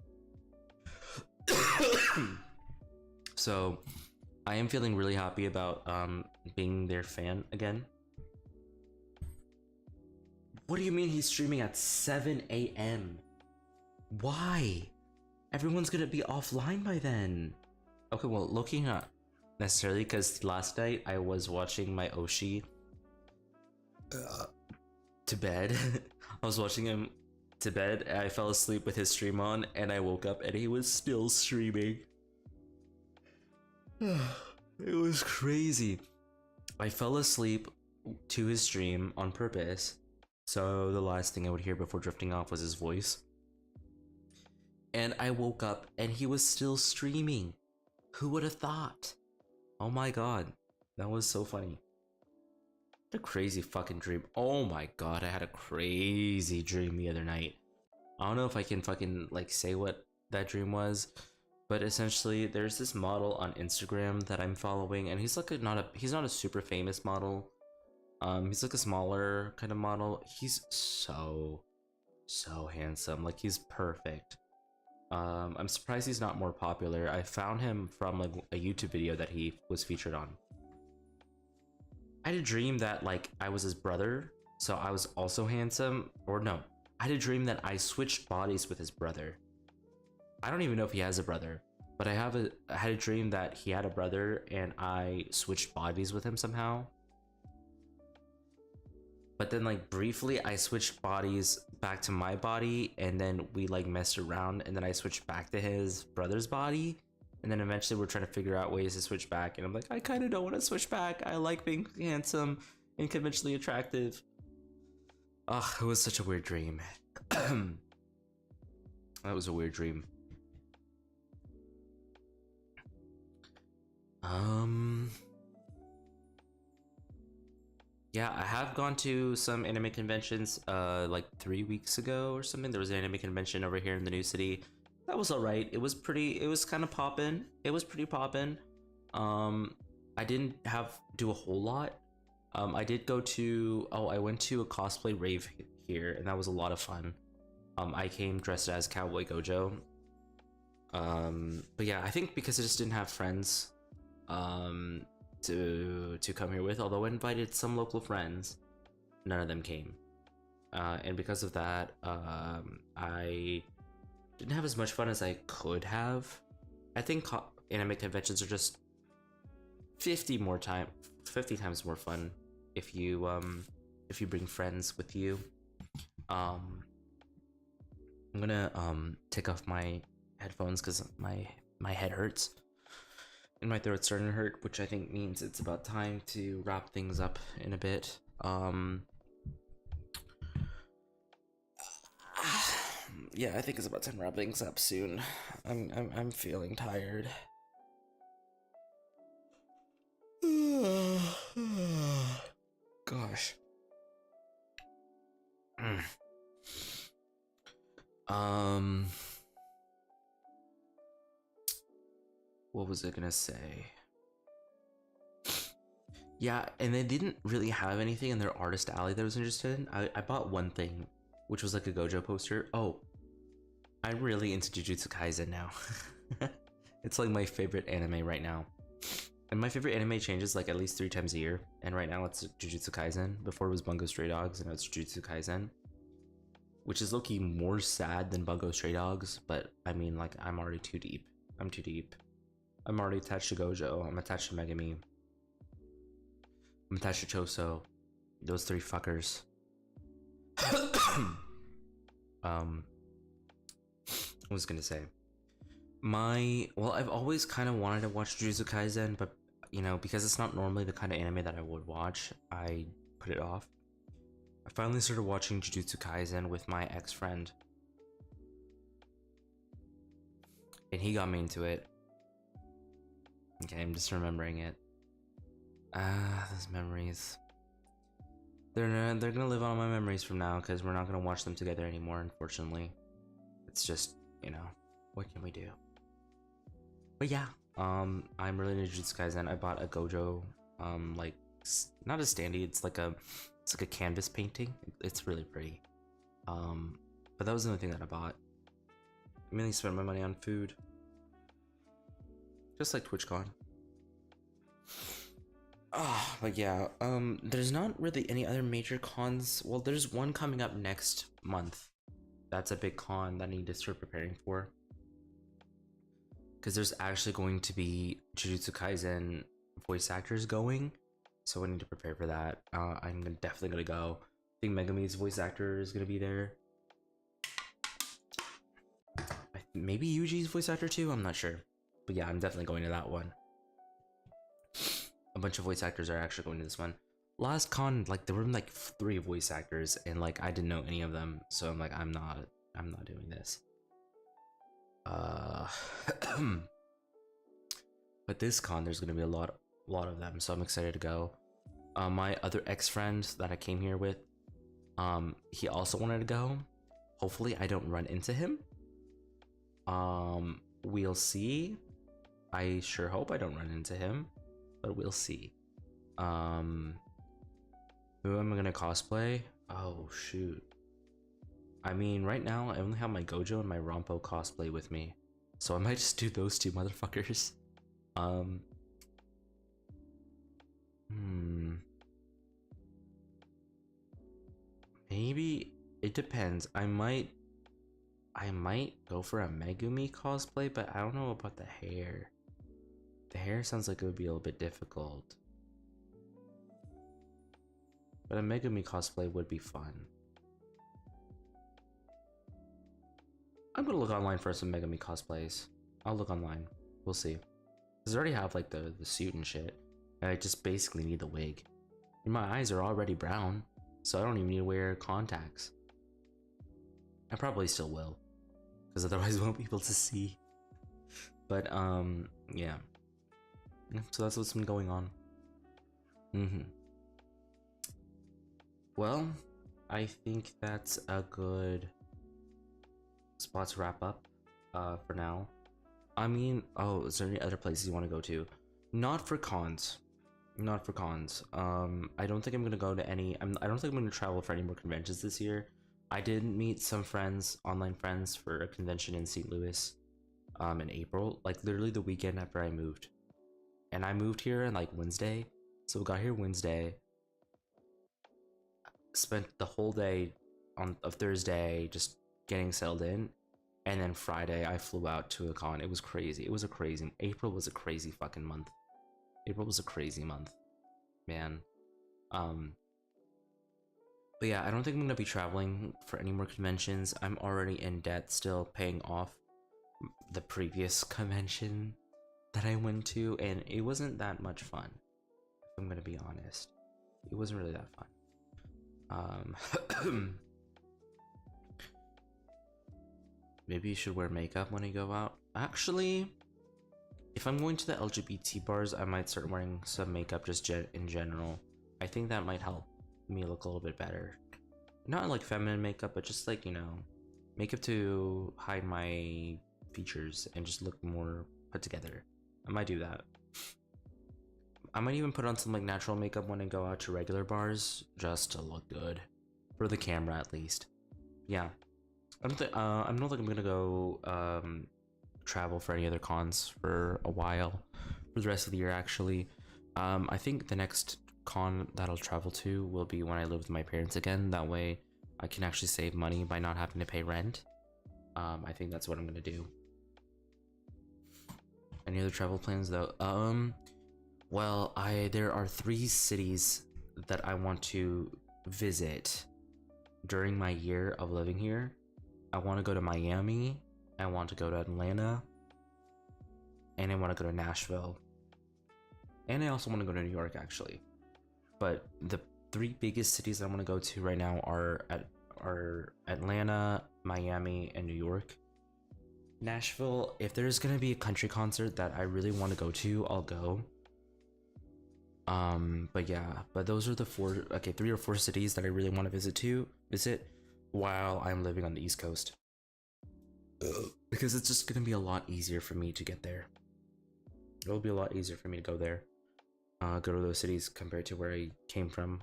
So I am feeling really happy about being their fan again. What do you mean he's streaming at 7 a.m? Why? Everyone's gonna be offline by then. Okay, well, looking not necessarily, because last night I was watching my Oshi to bed. I was watching him to bed. I fell asleep with his stream on, and I woke up and he was still streaming. It was crazy. I fell asleep to his stream on purpose, so the last thing I would hear before drifting off was his voice. And I woke up and he was still streaming. Who would have thought? Oh my god, that was so funny. What a crazy fucking dream. Oh my god, I had a crazy dream the other night. I don't know if I can fucking like say what that dream was, but essentially there's this model on Instagram that I'm following, and he's like he's not a super famous model. He's like a smaller kind of model. He's so handsome. Like, he's perfect. I'm surprised he's not more popular. I found him from like a YouTube video that he was featured on. I had a dream that like I was his brother, so I was also handsome. Or no, I had a dream that I switched bodies with his brother. I don't even know if he has a brother, but I had a dream that he had a brother and I switched bodies with him somehow. But then like briefly I switched bodies back to my body, and then we like messed around, and then I switched back to his brother's body, and then eventually we're trying to figure out ways to switch back, and I'm like, I kind of don't want to switch back. I like being handsome and conventionally attractive. Ugh, it was such a weird dream. That was a weird dream. Yeah, I have gone to some anime conventions like 3 weeks ago or something. There was an anime convention over here in the new city. That was alright. It was kind of poppin'. It was pretty poppin'. I didn't do a whole lot. I did go to, I went to a cosplay rave here, and that was a lot of fun. I came dressed as Cowboy Gojo. But yeah, I think because I just didn't have friends to come here with, although I invited some local friends, none of them came. And because of that, I didn't have as much fun as I could have. I think anime conventions are just 50 times more fun if you bring friends with you. I'm gonna take off my headphones because my head hurts and my throat's starting to hurt, which I think means it's about time to wrap things up in a bit. Yeah, I think it's about time to wrap things up soon. I'm feeling tired. Gosh. What was I gonna say? Yeah, and they didn't really have anything in their artist alley that I was interested in. I bought one thing, which was like a Gojo poster. Oh, I'm really into Jujutsu Kaisen now. It's like my favorite anime right now. And my favorite anime changes like at least 3 times a year. And right now it's Jujutsu Kaisen. Before it was Bungo Stray Dogs, and now it's Jujutsu Kaisen. Which is low-key more sad than Bungo Stray Dogs, but I mean, like, I'm already too deep. I'm too deep. I'm already attached to Gojo. I'm attached to Megami. I'm attached to Choso. Those 3 fuckers. I was gonna say. Well, I've always kind of wanted to watch Jujutsu Kaisen, but, you know, because it's not normally the kind of anime that I would watch, I put it off. I finally started watching Jujutsu Kaisen with my ex-friend. And he got me into it. Okay, I'm just remembering it. Those memories. They're gonna live on my memories from now, because we're not gonna watch them together anymore, unfortunately. It's just, you know, what can we do? But yeah, I'm really into Jujutsu Kaisen. I bought a Gojo, like, not a standee, it's like a canvas painting. It's really pretty. But that was the only thing that I bought. I mainly spent my money on food. Just like TwitchCon. But yeah, there's not really any other major cons. Well, there's one coming up next month. That's a big con that I need to start preparing for. Because there's actually going to be Jujutsu Kaisen voice actors going. So I need to prepare for that. I'm definitely gonna go. I think Megami's voice actor is gonna be there. maybe Yuji's voice actor too. I'm not sure, but yeah, I'm definitely going to that one. A bunch of voice actors are actually going to this one. Last con, like there were like 3 voice actors, and like I didn't know any of them, so I'm like, I'm not doing this. But this con, there's gonna be a lot of them, so I'm excited to go. My other ex-friend that I came here with, he also wanted to go. Hopefully, I don't run into him. We'll see. I sure hope I don't run into him, but we'll see. Who am I gonna cosplay? Oh shoot. I mean, right now I only have my Gojo and my Rompo cosplay with me, so I might just do those 2 motherfuckers. Maybe it depends. I might go for a Megumi cosplay, but I don't know about the hair. The hair sounds like it would be a little bit difficult. But a Megumi cosplay would be fun. I'm gonna look online for some Megami cosplays. I'll look online. We'll see. Cause I already have like the suit and shit. And I just basically need the wig. And my eyes are already brown, so I don't even need to wear contacts. I probably still will, because otherwise I won't be able to see. But yeah. So that's what's been going on. Well, I think that's a good spot to wrap up for now. I mean, oh, is there any other places you want to go to? Not for cons. Not for cons. I don't think I'm gonna go to any. I don't think I'm gonna travel for any more conventions this year. I did meet some friends, online friends, for a convention in St. Louis, in April, like literally the weekend after I moved. And I moved here on like Wednesday, so we got here Wednesday. Spent the whole day of Thursday just getting settled in, and then Friday I flew out to a con. It was crazy. It was a crazy. April was a crazy fucking month. April was a crazy month, man. But yeah, I don't think I'm gonna be traveling for any more conventions. I'm already in debt, still paying off the previous convention that I went to, and it wasn't that much fun. If I'm gonna be honest, it wasn't really that fun. Maybe you should wear makeup when you go out. Actually, if I'm going to the LGBT bars, I might start wearing some makeup just in general. I think that might help me look a little bit better. Not like feminine makeup, but just like, you know, makeup to hide my features and just look more put together. I might do that. I might even put on some like natural makeup when I go out to regular bars, just to look good. For the camera at least. Yeah. I don't think I'm gonna go travel for any other cons for a while. For the rest of the year actually. I think the next con that I'll travel to will be when I live with my parents again. That way I can actually save money by not having to pay rent. I think that's what I'm gonna do. Any other travel plans though? Well, there are 3 cities that I want to visit during my year of living here. I want to go to Miami, I want to go to Atlanta, and I want to go to Nashville. And I also want to go to New York actually. But the 3 biggest cities I want to go to right now are Atlanta, Miami, and New York. Nashville, if there's gonna be a country concert that I really want to go to, I'll go. But yeah, but those are the 3 or 4 cities that I really want to visit while I'm living on the East Coast. Because it's just gonna be a lot easier for me to get there. It'll be a lot easier for me to go there. Go to those cities compared to where I came from.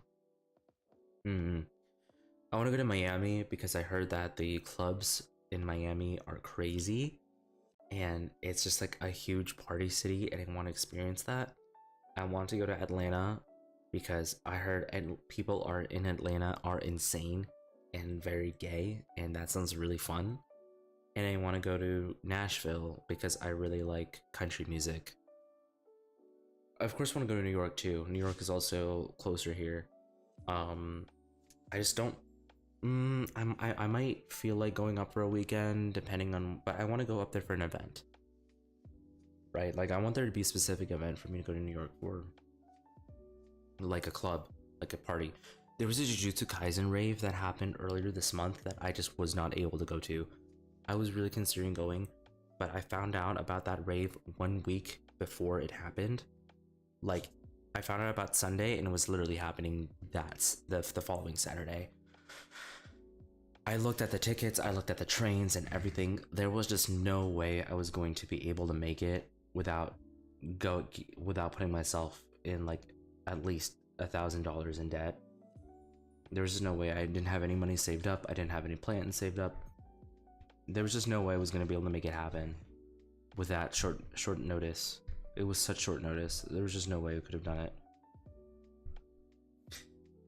I want to go to Miami because I heard that the clubs in Miami are crazy. And it's just like a huge party city, and I want to experience that. I want to go to Atlanta because I heard people in Atlanta are insane and very gay, and that sounds really fun. And I want to go to Nashville because I really like country music. I of course want to go to New York too. New York is also closer here. I just don't I might feel like going up for a weekend depending on, but I want to go up there for an event, right? Like I want there to be a specific event for me to go to New York for, like a club, like a party. There was a Jujutsu Kaisen rave that happened earlier this month that I just was not able to go to. I was really considering going, but I found out about that rave 1 week before it happened. Like, I found out about Sunday and it was literally happening the following Saturday. I looked at the tickets, I looked at the trains and everything. There was just no way I was going to be able to make it without putting myself in like at least $1,000 in debt. There was just no way. I didn't have any money saved up. I didn't have any plans saved up. There was just no way I was going to be able to make it happen with that short notice. It was such short notice. There was just no way we could have done it.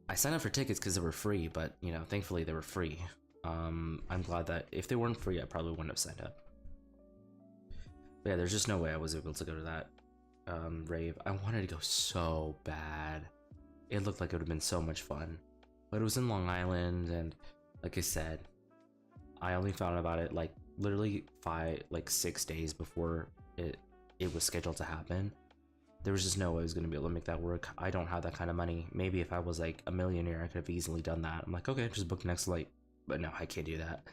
I signed up for tickets because they were free, but you know, thankfully they were free. I'm glad that if they weren't free, I probably wouldn't have signed up. But yeah, there's just no way I was able to go to that rave. I wanted to go so bad. It looked like it would have been so much fun, but it was in Long Island, and like I said, I only found out about it like literally 6 days before it was scheduled to happen. There was just no way I was going to be able to make that work. I don't have that kind of money. Maybe if I was like a millionaire, I could have easily done that. I'm like, okay, just book next flight. But no, I can't do that.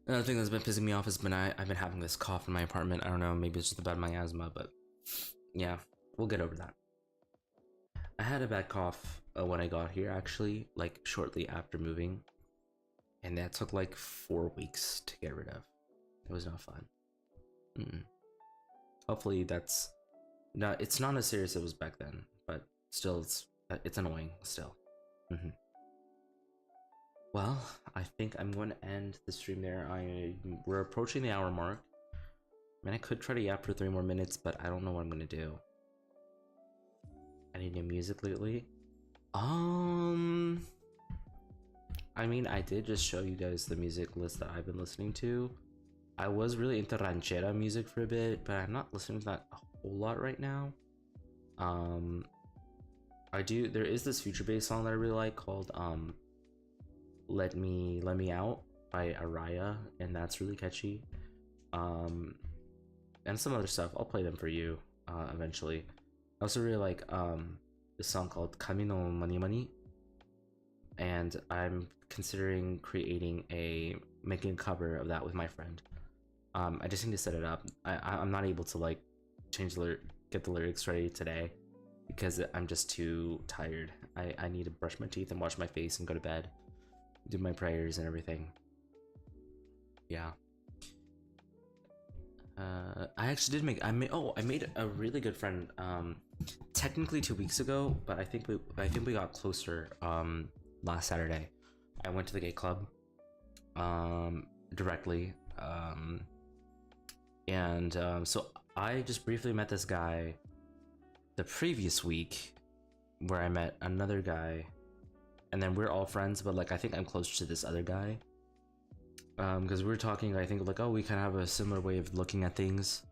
Another thing that's been pissing me off is I've been having this cough in my apartment. I don't know, maybe it's just about my asthma, but yeah, we'll get over that. I had a bad cough when I got here, actually, like shortly after moving, and that took like 4 weeks to get rid of. It was not fun. Hopefully that's not. It's not as serious as it was back then, but still, it's annoying still. Well, I think I'm going to end the stream there. We're approaching the hour mark. I mean, I could try to yap for 3 more minutes, but I don't know what I'm gonna do. Any new music lately? I mean, I did just show you guys the music list that I've been listening to. I was really into ranchera music for a bit, but I'm not listening to that a whole lot right now. There is this future bass song that I really like called Let Me Out by Araya, and that's really catchy. And some other stuff. I'll play them for you eventually. I also really like this song called Kami no Mani Mani, and I'm considering making a cover of that with my friend. I just need to set it up. I'm not able to like get the lyrics ready today because I'm just too tired. I need to brush my teeth and wash my face and go to bed, do my prayers and everything. Yeah. I actually did I made a really good friend technically 2 weeks ago, but I think we got closer last Saturday. I went to the gay club directly, and so I just briefly met this guy the previous week, where I met another guy, and then we're all friends, but like I think I'm closer to this other guy because we were talking, I think like, oh, we kind of have a similar way of looking at things.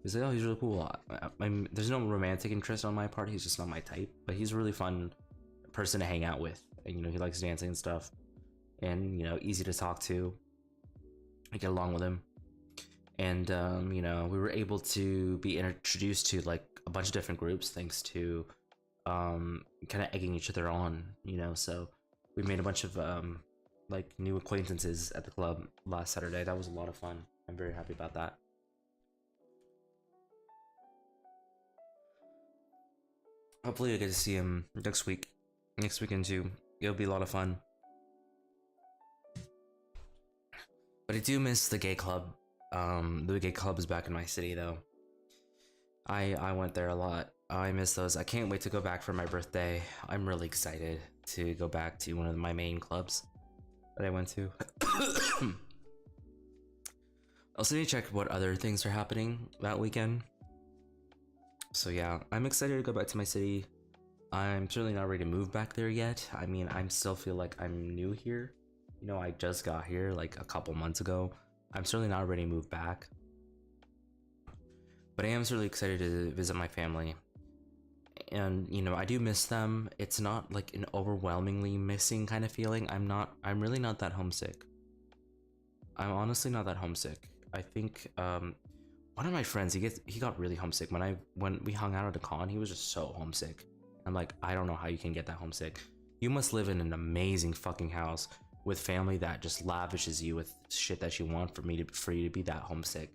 He's like, oh, he's really cool. There's no romantic interest on my part, he's just not my type, but he's a really fun person to hang out with, and you know, he likes dancing and stuff, and you know, easy to talk to. I get along with him, and you know, we were able to be introduced to like a bunch of different groups thanks to kind of egging each other on, you know. So we made a bunch of like new acquaintances at the club last Saturday. That was a lot of fun. I'm very happy about that. Hopefully I get to see him next weekend too. It'll be a lot of fun. But I do miss the gay club. The gay club is back in my city though. I went there a lot. I miss those. I can't wait to go back for my birthday. I'm really excited to go back to one of my main clubs that I went to. Also need to check what other things are happening that weekend. So yeah, I'm excited to go back to my city. I'm certainly not ready to move back there yet. I mean, I still feel like I'm new here. You know, I just got here like a couple months ago. I'm certainly not ready to move back. But I am certainly excited to visit my family. and you know, I do miss them. It's not like an overwhelmingly missing kind of feeling. I'm really not that homesick. I'm honestly not that homesick. I think one of my friends, he got really homesick when we hung out at the con. He was just so homesick. I'm like, I don't know how you can get that homesick. You must live in an amazing fucking house with family that just lavishes you with shit that you want for you to be that homesick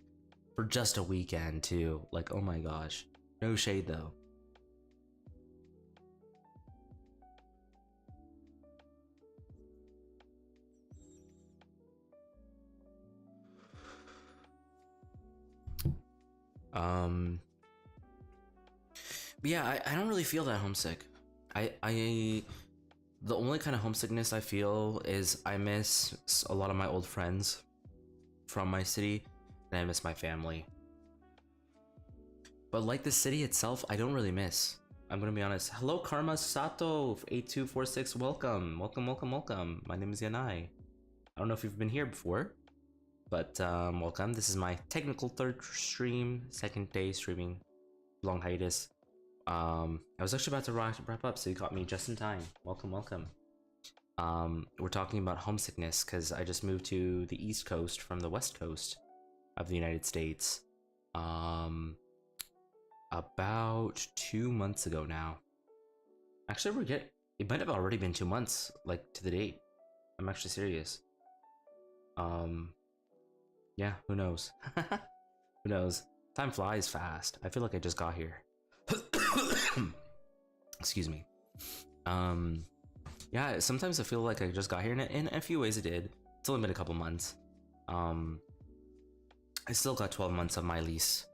for just a weekend too. Like, oh my gosh. No shade though. But yeah, I don't really feel that homesick. I the only kind of homesickness I feel is I miss a lot of my old friends from my city, and I miss my family. But like the city itself, I don't really miss. I'm gonna be honest. Hello, Karma Sato 8246. Welcome, welcome, welcome, welcome. My name is Yannai. I don't know if you've been here before, but welcome. This is my technical third stream, second day streaming, long hiatus. I was actually about to wrap up, so you got me just in time. Welcome, welcome. We're talking about homesickness because I just moved to the East Coast from the West Coast of the United States. About 2 months ago now. Actually, it might have already been 2 months, like to the date. I'm actually serious. Yeah, who knows? Who knows? Time flies fast. I feel like I just got here. Excuse me. Yeah, sometimes I feel like I just got here, and in a few ways it did. It's only been a couple months. I still got 12 months of my lease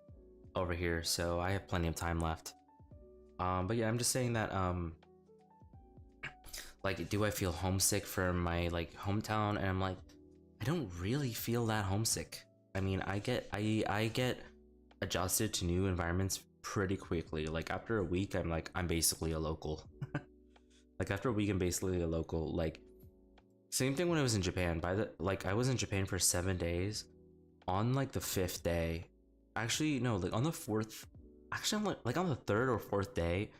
over here, so I have plenty of time left. But yeah, I'm just saying that like, do I feel homesick for my like hometown? And I'm like, I don't really feel that homesick. I mean, I get adjusted to new environments pretty quickly. Like after a week, I'm basically a local. Like after a week, I'm basically a local. Like same thing when I was in Japan. I was in Japan for 7 days. On like the 5th day, actually no, like on the 4th, actually like on the 3rd or 4th day,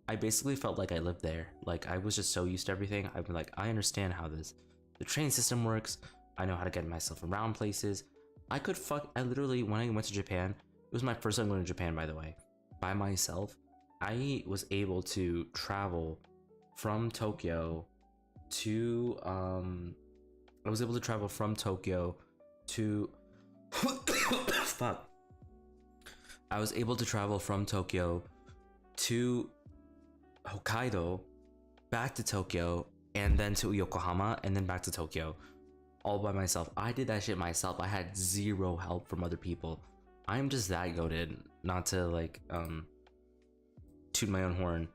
I basically felt like I lived there. Like I was just so used to everything. I've been like, I understand how the train system works. I know how to get myself around places. I literally, when I went to Japan, it was my first time going to Japan, by the way, by myself. I was able to travel from Tokyo to fuck. I was able to travel from Tokyo to Hokkaido, back to Tokyo, and then to Yokohama, and then back to Tokyo, all by myself. I did that shit myself. I had zero help from other people. I'm just that goated, not to like toot my own horn,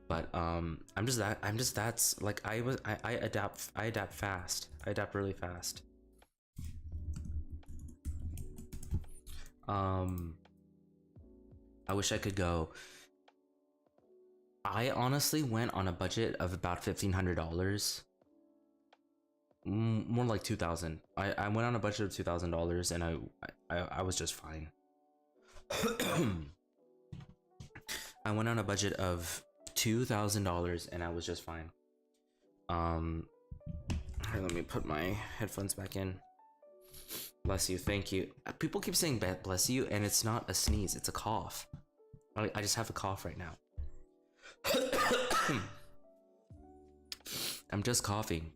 but that's like I adapt fast. I adapt really fast. I wish I could go. I honestly went on a budget of about $1,500. More like 2,000. I went on a budget of $2,000, and I was just fine. I went on a budget of $2,000, and I was just fine. Here, let me put my headphones back in. Bless you, thank you. People keep saying bless you, and it's not a sneeze, it's a cough. I just have a cough right now. I'm just coughing.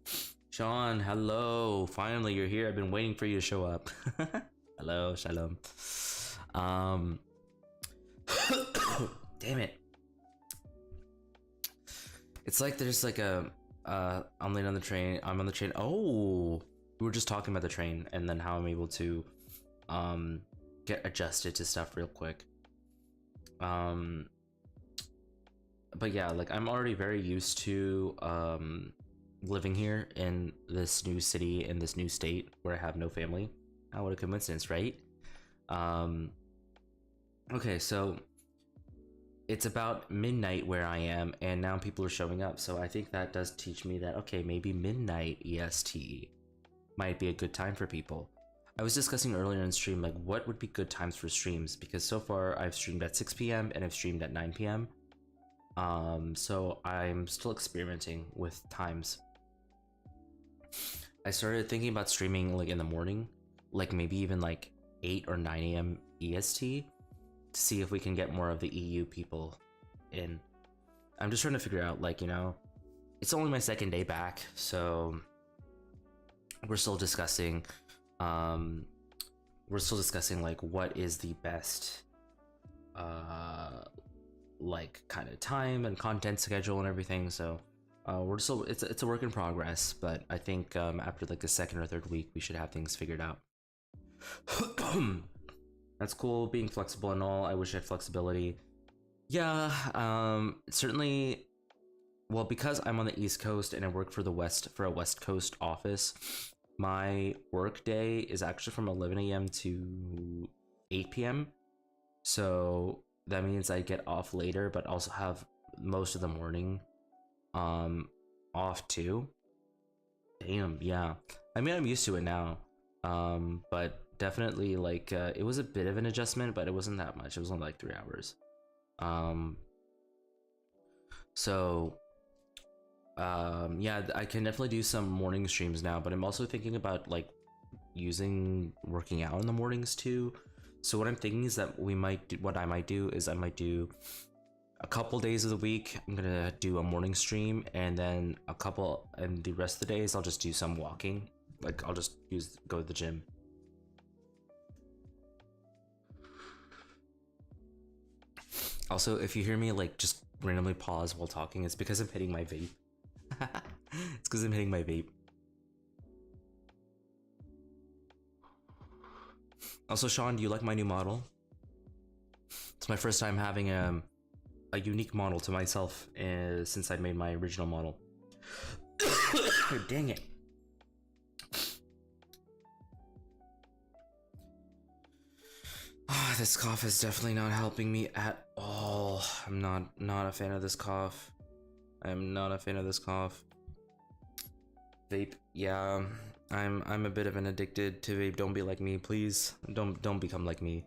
Sean, hello. Finally, you're here. I've been waiting for you to show up. Hello, shalom. Damn it. It's like there's like I'm late on the train. I'm on the train. Oh, we were just talking about the train and then how I'm able to get adjusted to stuff real quick. But yeah, like I'm already very used to living here in this new city, in this new state where I have no family. Oh, what a coincidence, right? Okay, so it's about midnight where I am, and now people are showing up, so I think that does teach me that, okay, maybe midnight EST might be a good time for people. I was discussing earlier in stream, like, what would be good times for streams, because so far I've streamed at 6 p.m. and I've streamed at 9 p.m. So I'm still experimenting with times. I started thinking about streaming like in the morning, like maybe even like 8 or 9 a.m. EST, to see if we can get more of the EU people in. I'm just trying to figure out, like, it's only my second day back, so we're still discussing like what is the best like kind of time and content schedule and everything. So we're still, it's a work in progress, but I think after like the second or third week we should have things figured out. That's cool, being flexible and all. I wish I had flexibility. Yeah, certainly. Well, because I'm on the East Coast and I work for a West Coast office, my work day is actually from 11 a.m. to 8 p.m. So that means I get off later, but also have most of the morning off too. Damn, yeah. I mean, I'm used to it now. But definitely like it was a bit of an adjustment, but it wasn't that much. It was only like 3 hours. So yeah, I can definitely do some morning streams now, but I'm also thinking about like working out in the mornings too. So what I'm thinking is that what I might do is I might do a couple days of the week. I'm gonna do a morning stream, and then and the rest of the days I'll just do some walking. Like I'll just go to the gym. Also, if you hear me like just randomly pause while talking, it's because I'm hitting my vape. It's because I'm hitting my vape. Also, Sean, do you like my new model? It's my first time having a unique model to myself since I made my original model. Dang it. This cough is definitely not helping me at all. I'm not a fan of this cough. I'm not a fan of this cough. Vape, yeah. I'm a bit of an addicted to vape. Don't be like me, please. Don't become like me.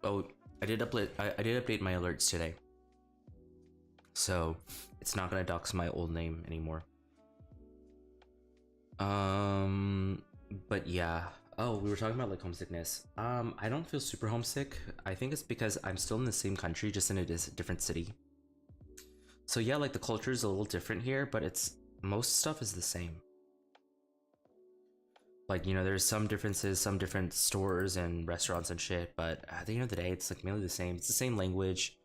Oh, I did update my alerts today. So it's not gonna dox my old name anymore. But yeah. Oh, we were talking about like homesickness. I don't feel super homesick. I think it's because I'm still in the same country, just in a different city. So yeah, like the culture is a little different here, but most stuff is the same. Like, there's some differences, some different stores and restaurants and shit, but at the end of the day, it's like mainly the same. It's the same language.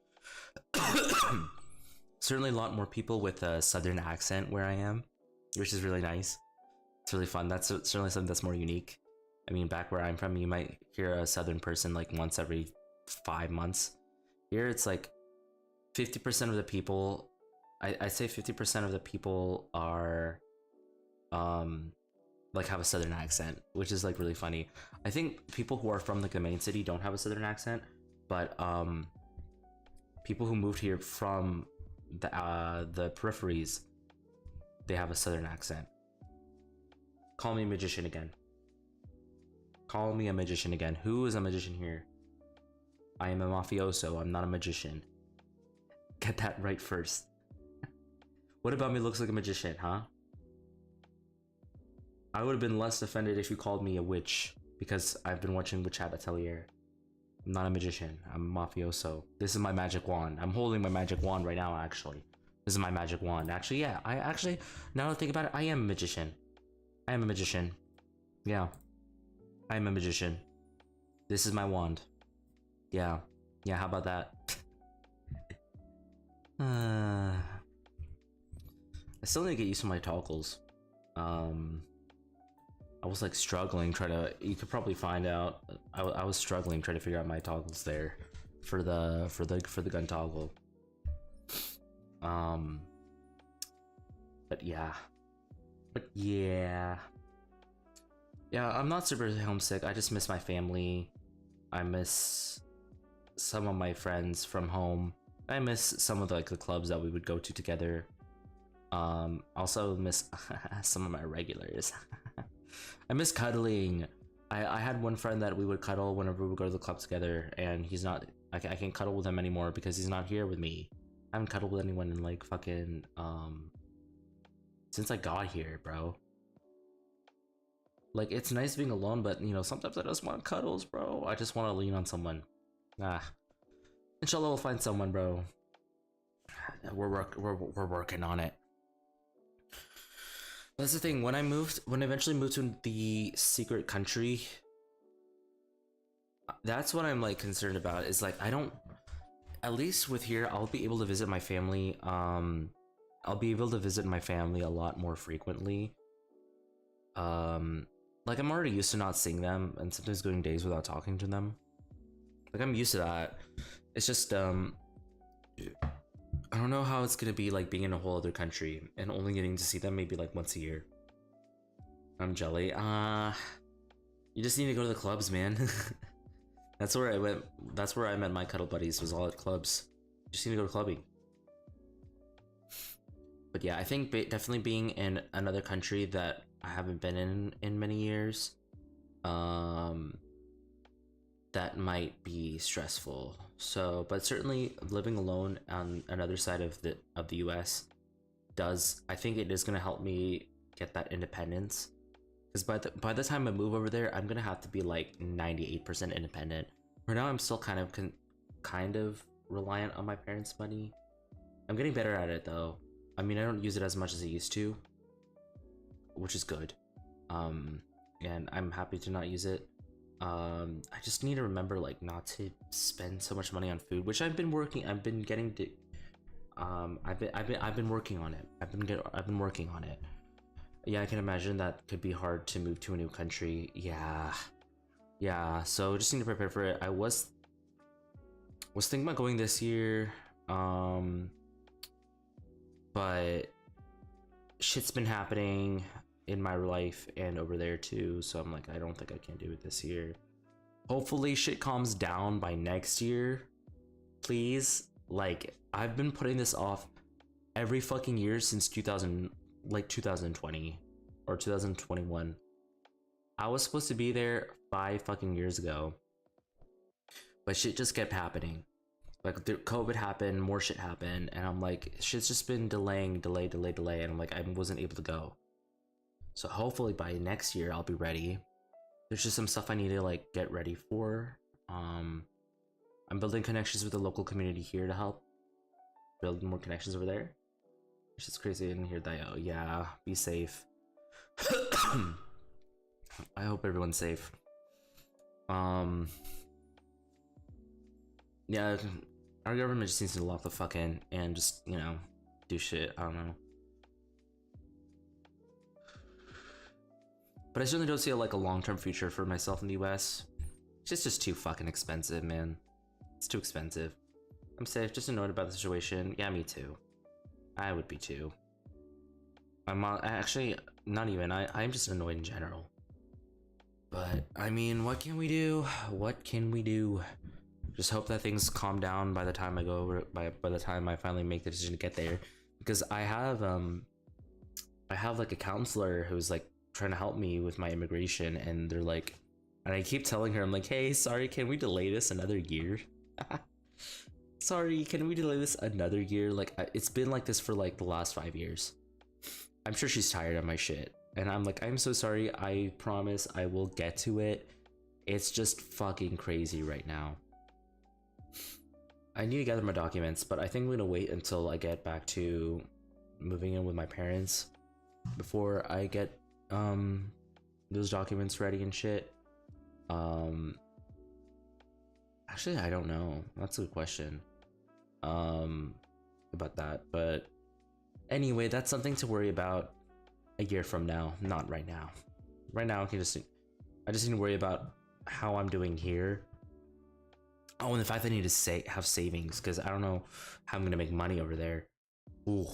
Certainly a lot more people with a southern accent where I am, which is really nice. It's really fun. That's certainly something that's more unique. I mean, back where I'm from, you might hear a southern person like once every 5 months. Here, it's like 50% of the people. I say 50% of the people are, like have a southern accent, which is like really funny. I think people who are from like the main city don't have a southern accent, but people who moved here from the peripheries, they have a southern accent. Call me a magician again. Call me a magician again. Who is a magician here? I am a mafioso. I'm not a magician. Get that right first. What about me looks like a magician, huh? I would have been less offended if you called me a witch, because I've been watching Witch Hat Atelier. I'm not a magician. I'm a mafioso. This is my magic wand. I'm holding my magic wand right now, actually. This is my magic wand. Actually, yeah. Now that I think about it, I am a magician. I am a magician. Yeah. I am a magician. This is my wand. Yeah. Yeah, how about that? I still need to get used to my toggles. I was like struggling you could probably find out. I was struggling trying to figure out my toggles there for the gun toggle. But yeah. Yeah, I'm not super homesick. I just miss my family. I miss some of my friends from home. I miss some of the clubs that we would go to together. Also miss some of my regulars. I miss cuddling. I had one friend that we would cuddle whenever we would go to the club together, and he's not. I can't cuddle with him anymore because he's not here with me. I haven't cuddled with anyone in like fucking since I got here, bro. Like, it's nice being alone, but you know, sometimes I just want cuddles, bro. I just want to lean on someone. Inshallah we'll find someone, bro. We're working on it. That's the thing. When I eventually moved to the secret country, that's what I'm like concerned about. Is like I don't. At least with here, I'll be able to visit my family. I'll be able to visit my family a lot more frequently. Like I'm already used to not seeing them and sometimes going days without talking to them. Like I'm used to that. It's just I don't know how it's gonna be like being in a whole other country and only getting to see them maybe like once a year. I'm jelly. You just need to go to the clubs, man. That's where I went. That's where I met my cuddle buddies. Was all at clubs. Just need to go to clubbing. But yeah, I think definitely being in another country that I haven't been in many years, that might be stressful. So, but certainly living alone on another side of the US does. I think it is gonna help me get that independence. Because by the time I move over there, I'm gonna have to be like 98% independent. Right now, I'm still kind of reliant on my parents' money. I'm getting better at it though. I mean, I don't use it as much as I used to, which is good. And I'm happy to not use it. I just need to remember like not to spend so much money on food, which I've been working on it. I've been working on it. Yeah, I can imagine that could be hard to move to a new country. Yeah, so just need to prepare for it. I was thinking about going this year, but shit's been happening in my life and over there too, so I'm like, I don't think I can do it this year. Hopefully shit calms down by next year, please. Like, I've been putting this off every fucking year since 2020 or 2021. I was supposed to be there 5 fucking years ago, but shit just kept happening. Like, COVID happened, more shit happened, and I'm like, shit's just been delay, and I'm like, I wasn't able to go. So hopefully by next year I'll be ready. There's just some stuff I need to like get ready for. I'm building connections with the local community here to help build more connections over there. It's just crazy in here, Dio. Yeah, be safe. I hope everyone's safe. Yeah, our government just needs to lock the fuck in and just, you know, do shit. I don't know. But I certainly don't see like a long-term future for myself in the US. It's just too fucking expensive, man. It's too expensive. I'm safe, just annoyed about the situation. Yeah, me too. I would be too. I'm actually not even. I'm just annoyed in general. But I mean, what can we do? What can we do? Just hope that things calm down by the time I go over. By the time I finally make the decision to get there, because I have like a counselor who's like trying to help me with my immigration, and they're like, and I keep telling her, I'm like, hey, sorry, can we delay this another year? Sorry, can we delay this another year? Like, it's been like this for like the last 5 years. I'm sure she's tired of my shit, and I'm like, I'm so sorry. I promise I will get to it. It's just fucking crazy right now. I need to gather my documents, but I think I'm gonna wait until I get back to moving in with my parents before I get those documents ready and shit. Actually, I don't know. That's a good question about that, but anyway, that's something to worry about a year from now, not right now. Right now, I just need to worry about how I'm doing here. Oh, and the fact that I need to have savings, because I don't know how I'm gonna make money over there. Ooh,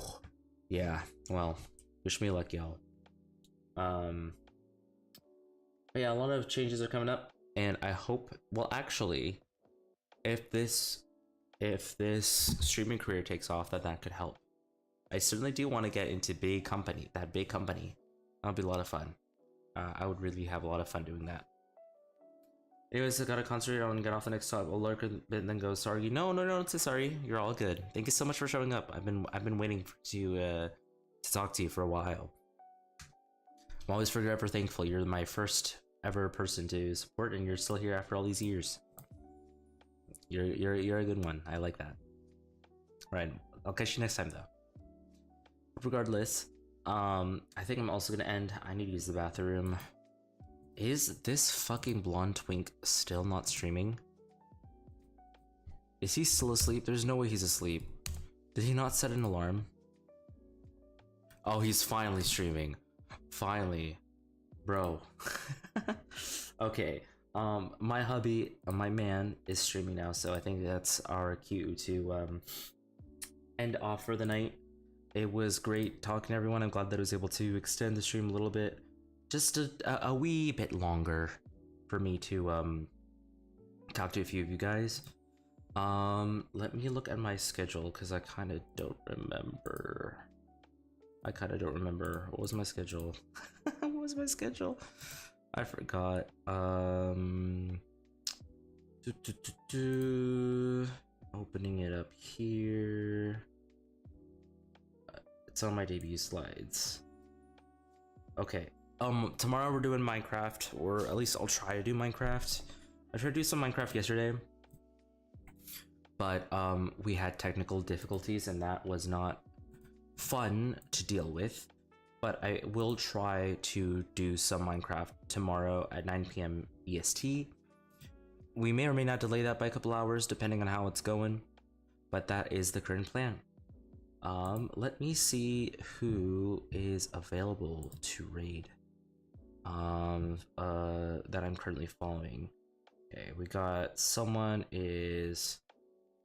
yeah. Well, wish me luck, y'all. Yeah, a lot of changes are coming up, and I hope. Well, actually, if this streaming career takes off, that could help. I certainly do want to get into big company. That big company. That'll be a lot of fun. I would really have a lot of fun doing that. Anyways, I gotta concentrate on get off the next stop. I'll lurk a bit and then go sorry. No, it's a sorry. You're all good. Thank you so much for showing up. I've been waiting to talk to you for a while. I'm always forever thankful. You're my first ever person to support, and you're still here after all these years. You're a good one. I like that. Right. I'll catch you next time though. Regardless, I think I'm also gonna end. I need to use the bathroom. Is this fucking blonde twink still not streaming? Is he still asleep? There's no way he's asleep. Did he not set an alarm? Oh, he's finally streaming. Finally. Bro. Okay. My hubby, my man, is streaming now, so I think that's our cue to end off for the night. It was great talking to everyone. I'm glad that I was able to extend the stream a little bit. Just a wee bit longer for me to talk to a few of you guys. Let me look at my schedule because I kind of don't remember. What was my schedule? What was my schedule? I forgot. Opening it up here. It's on my debut slides. Okay. Tomorrow we're doing Minecraft, or at least I'll try to do Minecraft. I tried to do some Minecraft yesterday, but we had technical difficulties and that was not fun to deal with. But I will try to do some Minecraft tomorrow at 9 PM EST. We may or may not delay that by a couple hours depending on how it's going, but that is the current plan. Let me see who is available to raid. That I'm currently following. Okay, we got someone is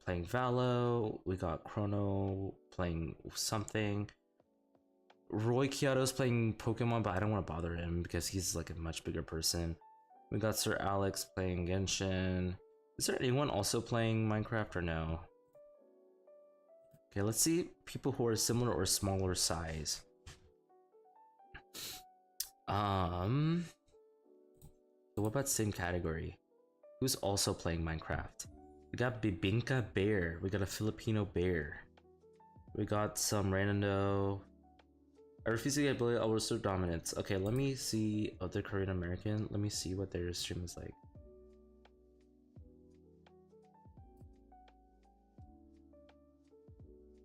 playing Valo. We got Chrono playing something. Roy Kyoto's playing Pokemon, but I don't want to bother him because he's like a much bigger person. We got Sir Alex playing Genshin. Is there anyone also playing Minecraft or no? Okay, let's see people who are similar or smaller size. So what about same category? Who's also playing Minecraft? We got Bibinka Bear. We got a Filipino bear. We got some rando. I refuse to get bullied. I'll restore dominance. Okay, let me see. Oh, they're Korean American. Let me see what their stream is like.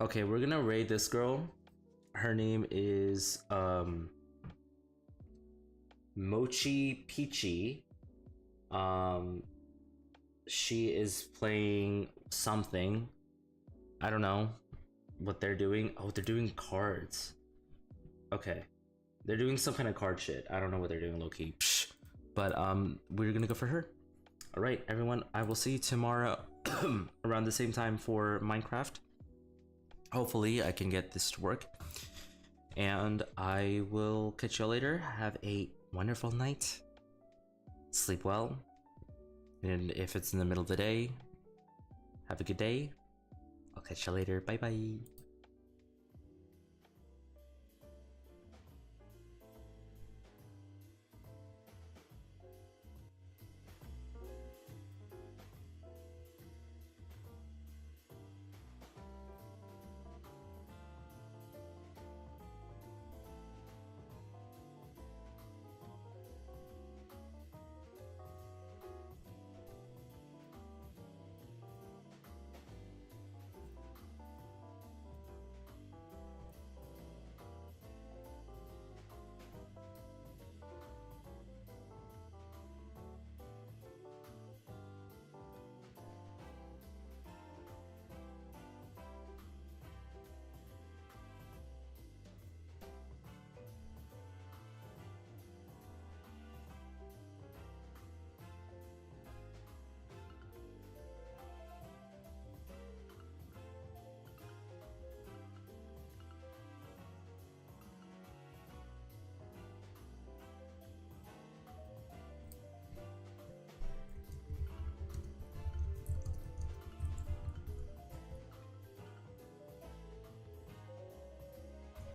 Okay, we're gonna raid this girl. Her name is Mochi Peachy. She is playing something. I don't know what they're doing. Oh, they're doing cards. Okay, they're doing some kind of card shit. I don't know what they're doing, low-key. But we're gonna go for her. All right, everyone. I will see you tomorrow around the same time for Minecraft. Hopefully, I can get this to work. And I will catch you later. Have a wonderful night. Sleep well. And if it's in the middle of the day, have a good day. I'll catch you later. Bye bye.